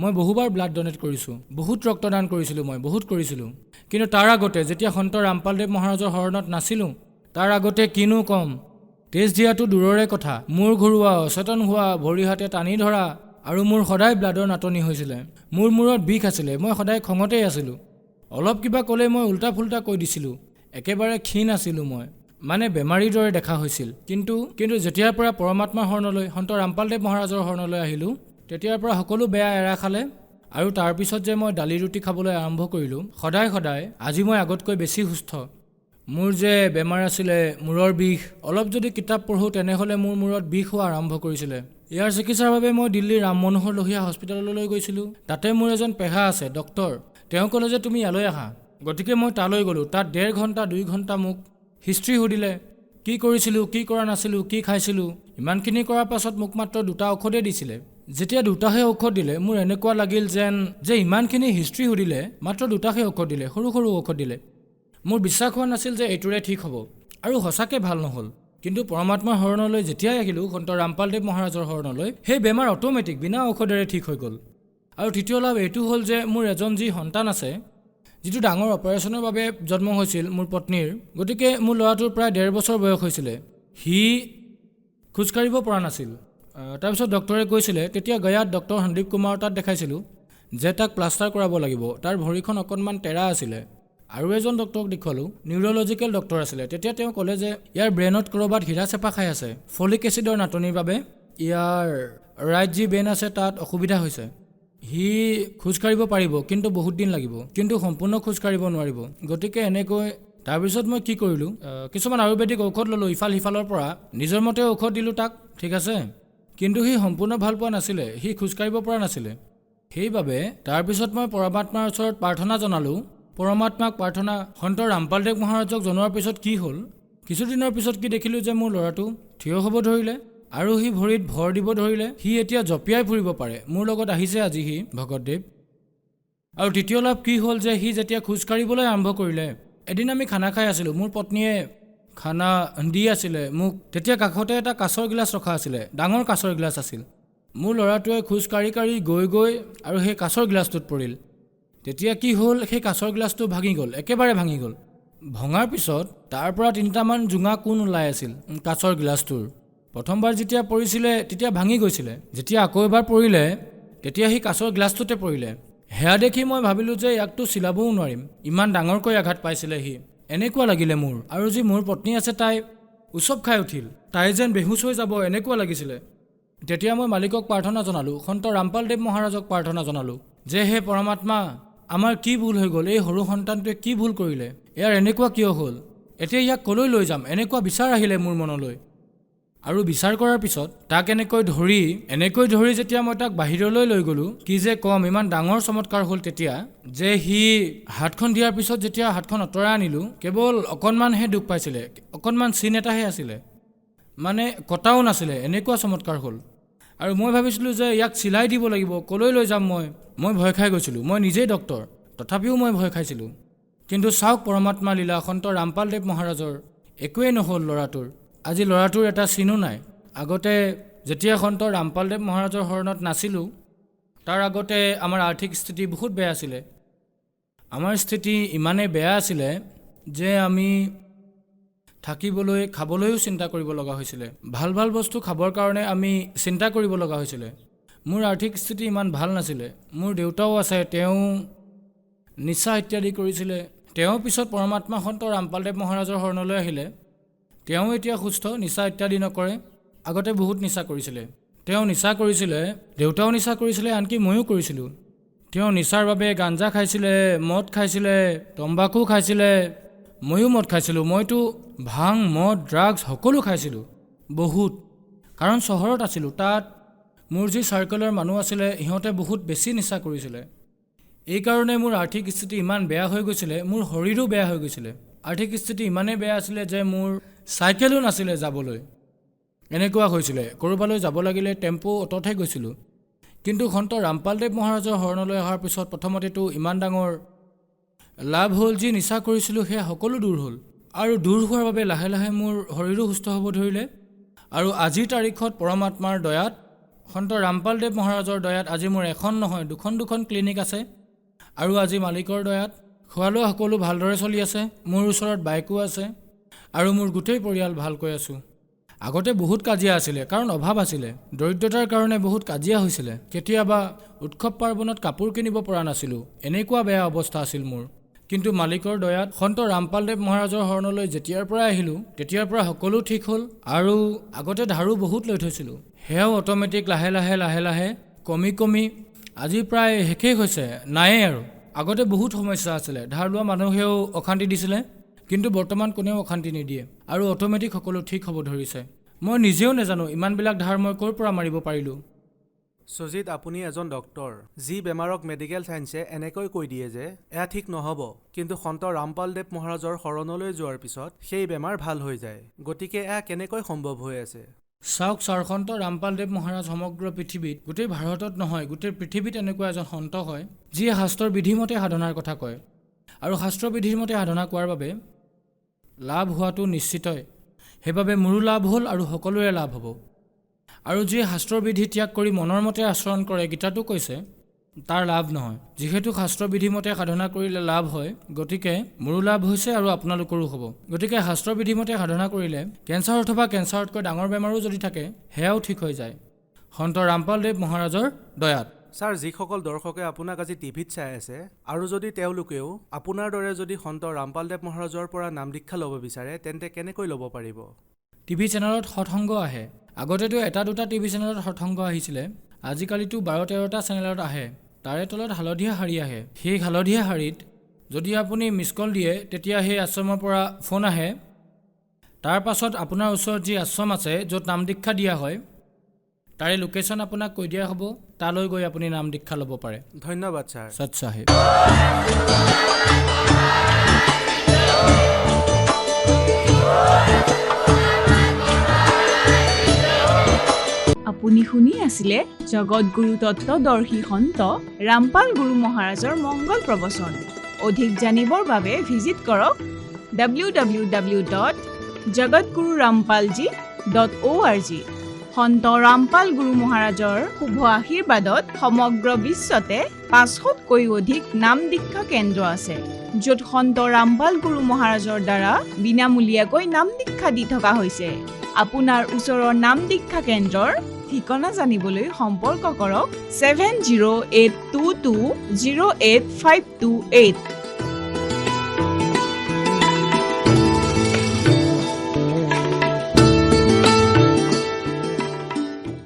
মই বহুবাৰ ব্লাড ডনেট কৰিছোঁ, বহুত ৰক্তদান কৰিছিলোঁ, মই বহুত কৰিছিলোঁ। কিন্তু তাৰ আগতে যেতিয়া সন্ত ৰামপালদেৱ মহাৰাজৰ শৰণত নাছিলোঁ, তাৰ আগতে কিনো ক'ম, টেষ্ট দিয়াটো দূৰৰে কথা, মূৰ ঘূৰোৱা, অচেতন হোৱা, ভৰি হাতে টানি ধৰা, আৰু মোৰ সদায় ব্লাডৰ নাটনি হৈছিলে। মোৰ মূৰত বিষ আছিলে, মই সদায় খঙতেই আছিলোঁ। অলপ কিবা ক'লে মই উল্টা ফুল্টা কৈ দিছিলোঁ। একেবাৰে ক্ষীণ আছিলোঁ মই, মানে বেমাৰীৰ দৰে দেখা হৈছিল। কিন্তু যেতিয়াৰ পৰা পৰমাত্মাৰ শৰণলৈ, সন্ত ৰামপালদেৱ মহাৰাজৰ শৰণলৈ আহিলোঁ, তেতিয়াৰ পৰা সকলো বেয়া এৰা খালে। আৰু তাৰপিছত যে মই দালি ৰুটি খাবলৈ আৰম্ভ কৰিলোঁ, সদায় আজি মই আগতকৈ বেছি সুস্থ। মোৰ যে বেমাৰ আছিলে মূৰৰ বিষ, অলপ যদি কিতাপ পঢ়োঁ তেনেহ'লে মোৰ মূৰত বিষ হোৱা আৰম্ভ কৰিছিলে। ইয়াৰ চিকিৎসাৰ বাবে মই দিল্লীৰ ৰাম মনোহৰ লোহিয়া হস্পিটেললৈ গৈছিলোঁ। তাতে মোৰ এজন পেহা আছে, ডক্টৰ। তেওঁ ক'লে যে তুমি ইয়ালৈ আহা। গতিকে মই তালৈ গ'লোঁ। তাত 1.5 ঘণ্টা 2 ঘণ্টা মোক হিষ্ট্ৰী সুধিলে, কি কৰিছিলোঁ, কি কৰা নাছিলোঁ, কি খাইছিলোঁ। ইমানখিনি কৰাৰ পাছত মোক মাত্ৰ 2টা ঔষধে দিছিলে। যেতিয়া 2টাহে ঔষধ দিলে, মোৰ এনেকুৱা লাগিল যে ইমানখিনি হিষ্ট্ৰী সুধিলে, মাত্ৰ 2টাহে ঔষধ দিলে, সৰু সৰু ঔষধ দিলে। মোৰ বিশ্বাস হোৱা নাছিল যে এইটোৰে ঠিক হ'ব, আৰু সঁচাকৈ ভাল নহ'ল। কিন্তু পৰমাত্মাৰ শৰণলৈ যেতিয়াই আহিলোঁ, সন্ত ৰামপালদেৱ মহাৰাজৰ শৰণলৈ, সেই বেমাৰ অট'মেটিক বিনা ঔষধেৰে ঠিক হৈ গ'ল। আৰু তৃতীয় লাভ এইটো হ'ল যে মোৰ এজন যি সন্তান আছে, যিটো ডাঙৰ অপাৰেশ্যনৰ বাবে জন্ম হৈছিল মোৰ পত্নীৰ, গতিকে মোৰ ল'ৰাটোৰ প্ৰায় 1.5 বছৰ বয়স হৈছিলে। সি খোজকাঢ়িব পৰা নাছিল। তাৰপিছত ডক্টৰে কৈছিলে, তেতিয়া গয়াত ডক্টৰ সন্দীপ কুমাৰৰ তাত দেখাইছিলোঁ, যে তাক প্লাষ্টাৰ কৰাব লাগিব। তাৰ ভৰিখন অকণমান টেৰা আছিলে। আৰু এজন ডক্টৰক দেখুৱালোঁ, নিউৰলজিকেল ডক্টৰ আছিলে। তেতিয়া তেওঁ ক'লে যে ইয়াৰ ব্ৰেইনত ক'ৰবাত হীৰা চেপা খাই আছে, ফলিক এচিডৰ নাটনিৰ বাবে ইয়াৰ ৰাইট যি ব্ৰেইন আছে তাত অসুবিধা হৈছে। সি খোজকাঢ়িব পাৰিব, কিন্তু বহুত দিন লাগিব, কিন্তু সম্পূৰ্ণ খোজকাঢ়িব নোৱাৰিব। গতিকে এনেকৈ তাৰপিছত মই কি কৰিলোঁ, কিছুমান আয়ুৰ্বেদিক ঔষধ ল'লোঁ ইফাল সিফালৰ পৰা, নিজৰ মতে ঔষধ দিলোঁ তাক, ঠিক আছে। কিন্তু সি সম্পূৰ্ণ ভাল পোৱা নাছিলে, সি খোজকাঢ়িব পৰা নাছিলে। সেইবাবে তাৰপিছত মই পৰমাত্মাৰ ওচৰত প্ৰাৰ্থনা জনালোঁ। পৰমাত্মাক প্ৰাৰ্থনা সন্ত ৰামপালদেৱ মহাৰাজক জনোৱাৰ পিছত কি হ'ল, কিছুদিনৰ পিছত কি দেখিলোঁ যে মোৰ ল'ৰাটো থিয় হ'ব ধৰিলে, আৰু সি ভৰিত ভৰ দিব ধৰিলে। সি এতিয়া জঁপিয়াই ফুৰিব পাৰে। মোৰ লগত আহিছে আজি সি, ভগতদেৱ। আৰু তৃতীয় লাভ কি হ'ল যে সি যেতিয়া খোজকাঢ়িবলৈ আৰম্ভ কৰিলে, এদিন আমি খানা খাই আছিলোঁ, মোৰ পত্নীয়ে খানা দি আছিলে মোক। তেতিয়া কাষতে এটা কাঁচৰ গিলাচ ৰখা আছিলে, ডাঙৰ কাঁচৰ গিলাচ আছিল। মোৰ ল'ৰাটোৱে খোজ কাঢ়ি কাঢ়ি গৈ আৰু সেই কাঁচৰ গিলাচটোত পৰিল। তেতিয়া কি হ'ল, সেই কাঁচৰ গিলাচটো ভাঙি গ'ল, একেবাৰে ভাঙি গ'ল। ভঙাৰ পিছত তাৰ পৰা 3টামান জোঙা কোণ ওলাই আছিল কাঁচৰ গিলাচটোৰ। প্ৰথমবাৰ যেতিয়া পৰিছিলে তেতিয়া ভাঙি গৈছিলে, যেতিয়া আকৌ এবাৰ পৰিলে তেতিয়া সেই কাঁচৰ গিলাচটোতে পৰিলে। সেয়া দেখি মই ভাবিলোঁ যে ইয়াকতো চিলাবও নোৱাৰিম, ইমান ডাঙৰকৈ আঘাত পাইছিলে সি, এনেকুৱা লাগিলে মোৰ। আৰু যি মোৰ পত্নী আছে তাই উচপ খাই উঠিল, তাই যেন বেহুচ হৈ যাব এনেকুৱা লাগিছিলে। তেতিয়া মই মালিকক প্ৰাৰ্থনা জনালোঁ, সন্ত ৰামপালদেৱ মহাৰাজক প্ৰাৰ্থনা জনালোঁ যে হে পৰমাত্মা, আমাৰ কি ভুল হৈ গ'ল, এই সৰু সন্তানটোৱে কি ভুল কৰিলে, ইয়াৰ এনেকুৱা কিয় হ'ল, এতিয়া ইয়াক ক'লৈ লৈ যাম, এনেকুৱা বিচাৰ আহিলে মোৰ মনলৈ। আৰু বিচাৰ কৰাৰ পিছত তাক এনেকৈ ধৰি যেতিয়া মই তাক বাহিৰলৈ লৈ গ'লোঁ, কি যে ক'ম, ইমান ডাঙৰ চমৎকাৰ হ'ল তেতিয়া যে সি হাতখন দিয়াৰ পিছত যেতিয়া হাতখন আঁতৰাই আনিলোঁ, কেৱল অকণমানহে দুখ পাইছিলে, অকণমান চিন এটাহে আছিলে, মানে কটাও নাছিলে, এনেকুৱা চমৎকাৰ হ'ল। আৰু মই ভাবিছিলোঁ যে ইয়াক চিলাই দিব লাগিব, ক'লৈ লৈ যাম মই ভয় খাই গৈছিলোঁ, মই নিজেই ডক্তৰ, তথাপিও মই ভয় খাইছিলোঁ। কিন্তু চাওক পৰমাত্মা লীলা, সন্ত ৰামপালদেৱ মহাৰাজৰ একোৱেই নহ'ল ল'ৰাটোৰ। আজি ল'ৰাটোৰ এটা চিনো নাই। আগতে যেতিয়া সন্ত ৰামপালদেৱ মহাৰাজৰ শৰণত নাছিলোঁ, তাৰ আগতে আমাৰ আৰ্থিক স্থিতি বহুত বেয়া আছিলে। আমাৰ স্থিতি ইমানেই বেয়া আছিলে যে আমি থাকিবলৈ খাবলৈও চিন্তা কৰিব লগা হৈছিলে, ভাল ভাল বস্তু খাবৰ কাৰণে আমি চিন্তা কৰিব লগা হৈছিলে। মোৰ আৰ্থিক স্থিতি ইমান ভাল নাছিলে। মোৰ দেউতাও আছে, তেওঁ নিচা ইত্যাদি কৰিছিলে। তেওঁ পিছত পৰমাত্মা সন্ত ৰামপালদেৱ মহাৰাজৰ শৰণলৈ আহিলে। তেওঁ এতিয়া সুস্থ, নিচা ইত্যাদি নকৰে। আগতে বহুত নিচা কৰিছিলে, তেওঁ নিচা কৰিছিলে, দেউতাও নিচা কৰিছিলে, আনকি ময়ো কৰিছিলোঁ। তেওঁ নিচাৰ বাবে গাঞ্জা খাইছিলে, মদ খাইছিলে, তম্বাকু খাইছিলে, ময়ো মদ খাইছিলোঁ। মইতো ভাং, মদ, ড্ৰাগছ সকলো খাইছিলোঁ বহুত, কাৰণ চহৰত আছিলোঁ। তাত মোৰ যি চাৰ্কেলৰ মানুহ আছিলে সিহঁতে বহুত বেছি নিচা কৰিছিলে। এইকাৰণে মোৰ আৰ্থিক স্থিতি ইমান বেয়া হৈ গৈছিলে, মোৰ শৰীৰো বেয়া হৈ গৈছিলে। আৰ্থিক স্থিতি ইমানেই বেয়া আছিলে যে মোৰ চাইকেলো নাছিলে যাবলৈ, এনেকুৱা হৈছিলে। ক'ৰবালৈ যাব লাগিলে টেম্পু, অটতহে গৈছিলোঁ। কিন্তু সন্ত ৰামপালদেৱ মহাৰাজৰ শৰণলৈ অহাৰ পিছত প্ৰথমতেতো ইমান ডাঙৰ লাভ হ'ল, যি নিচা কৰিছিলোঁ সেয়া সকলো দূৰ হ'ল। আৰু দূৰ হোৱাৰ বাবে লাহে লাহে মোৰ শৰীৰো সুস্থ হ'ব ধৰিলে। আৰু আজিৰ তাৰিখত পৰমাত্মাৰ দয়াত, সন্ত ৰামপালদেৱ মহাৰাজৰ দয়াত আজি মোৰ এখন নহয় দুখন ক্লিনিক আছে। আৰু আজি মালিকৰ দয়াত খোৱা লোৱা সকলো ভালদৰে চলি আছে। মোৰ ওচৰত বাইকো আছে আৰু মোৰ গোটেই পৰিয়াল ভালকৈ আছোঁ। আগতে বহুত কাজিয়া আছিলে, কাৰণ অভাৱ আছিলে, দৰিদ্ৰতাৰ কাৰণে বহুত কাজিয়া হৈছিলে। কেতিয়াবা উৎসৱ পাৰ্বণত কাপোৰ কিনিব পৰা নাছিলোঁ, এনেকুৱা বেয়া অৱস্থা আছিল মোৰ। কিন্তু মালিকৰ দয়াত সন্ত ৰামপালদেৱ মহাৰাজৰ শৰণলৈ যেতিয়াৰ পৰা আহিলোঁ তেতিয়াৰ পৰা সকলো ঠিক হ'ল। আৰু আগতে ধাৰো বহুত লৈ থৈছিলোঁ, সেয়াও অট'মেটিক লাহে লাহে কমি আজি প্ৰায় শেষেই হৈছে, নায়েই আৰু। আগতে বহুত সমস্যা আছিলে, ধাৰ লোৱা মানুহেও অশান্তি দিছিলে, কিন্তু বৰ্তমান কোনেও অশান্তি নিদিয়ে আৰু অট'মেটিক সকলো ঠিক হ'ব ধৰিছে। মই নিজেও নাজানো ইমানবিলাক ধাৰ মই ক'ৰ পৰা মাৰিব পাৰিলোঁ। সুজিত, আপুনি এজন ডক্তৰ, যি বেমাৰক মেডিকেল চায়েন্সে এনেকৈ কৈ দিয়ে যে এয়া ঠিক নহ'ব, কিন্তু সন্ত ৰামপালদেৱ মহাৰাজৰ শৰণলৈ যোৱাৰ পিছত সেই বেমাৰ ভাল হৈ যায়। গতিকে এয়া কেনেকৈ সম্ভৱ হৈ আছে? চাওক ছাৰ, সন্ত ৰামপালদেৱ মহাৰাজ সমগ্ৰ পৃথিৱীত, গোটেই ভাৰতত নহয় গোটেই পৃথিৱীত এনেকুৱা এজন সন্ত হয় যিয়ে শাস্ত্ৰৰ বিধিমতে সাধনাৰ কথা কয়। আৰু শাস্ত্ৰৰ বিধিৰ মতে সাধনা কৰাৰ বাবে লাভ হোৱাটো নিশ্চিতই। সেইবাবে মোৰো লাভ হ'ল আৰু সকলোৰে লাভ হ'ব। আৰু যিয়ে শাস্ত্ৰৰ বিধি ত্যাগ কৰি মনৰ মতে আচৰণ কৰে, গীতাটো কৈছে, তাৰ লাভ নহয়। যিহেতু শাস্ত্ৰৰ বিধিমতে সাধনা কৰিলে লাভ হয়, গতিকে মোৰো লাভ হৈছে আৰু আপোনালোকৰো হ'ব। গতিকে শাস্ত্ৰৰ বিধিমতে সাধনা কৰিলে কেঞ্চাৰ অথবা কেঞ্চাৰতকৈ ডাঙৰ বেমাৰো যদি থাকে সেয়াও ঠিক হৈ যায়, সন্ত ৰামপালদেৱ মহাৰাজৰ দয়াত। ছাৰ, যিসকল দৰ্শকে আপোনাক আজি টিভিত চাই আছে আৰু যদি তেওঁলোকেও আপোনাৰ দৰে যদি সন্ত ৰামপালদেৱ মহাৰাজৰ পৰা নাম দীক্ষা ল'ব বিচাৰে, তেন্তে কেনেকৈ ল'ব পাৰিব? টিভি চেনেলত সৎসংগ আহে। আগতেতো এটা দুটা টিভি চেনেলত সৎসংগ আহিছিলে, আজিকালিতো 12-13টা চেনেলত আহে। তাৰে তলত হালধীয়া শাৰী আহে। সেই হালধীয়া শাৰীত যদি আপুনি মিছ কল দিয়ে তেতিয়া সেই আশ্ৰমৰ পৰা ফোন আহে। তাৰ পাছত আপোনাৰ ওচৰত যি আশ্ৰম আছে য'ত নাম দীক্ষা দিয়া হয় তাৰে লোকেশ্যন আপোনাক কৈ দিয়া হ'ব, তালৈ গৈ আপুনি নাম দীক্ষা ল'ব পাৰে। ধন্যবাদ ছাৰ। সৎ চাহেব। আপুনি শুনি আছিলে জগতগুৰু তত্ত্বদৰ্শী সন্ত ৰামপাল গুৰু মহাৰাজৰ মংগল প্ৰবচন। অধিক জানিবৰ বাবে ভিজিট কৰক www.jagatgururampalji.org। সন্ত ৰামপাল গুৰু মহাৰাজৰ শুভ আশীৰ্বাদত সমগ্ৰ বিশ্বতে 500তকৈ অধিক নাম দীক্ষা কেন্দ্ৰ আছে, য'ত সন্ত ৰামপাল গুৰু মহাৰাজৰ দ্বাৰা বিনামূলীয়াকৈ নাম দীক্ষা দি থকা হৈছে। আপোনাৰ ওচৰৰ নাম দীক্ষা কেন্দ্ৰৰ ঠিকনা জানিবলৈ সম্পৰ্ক কৰক 7082208528।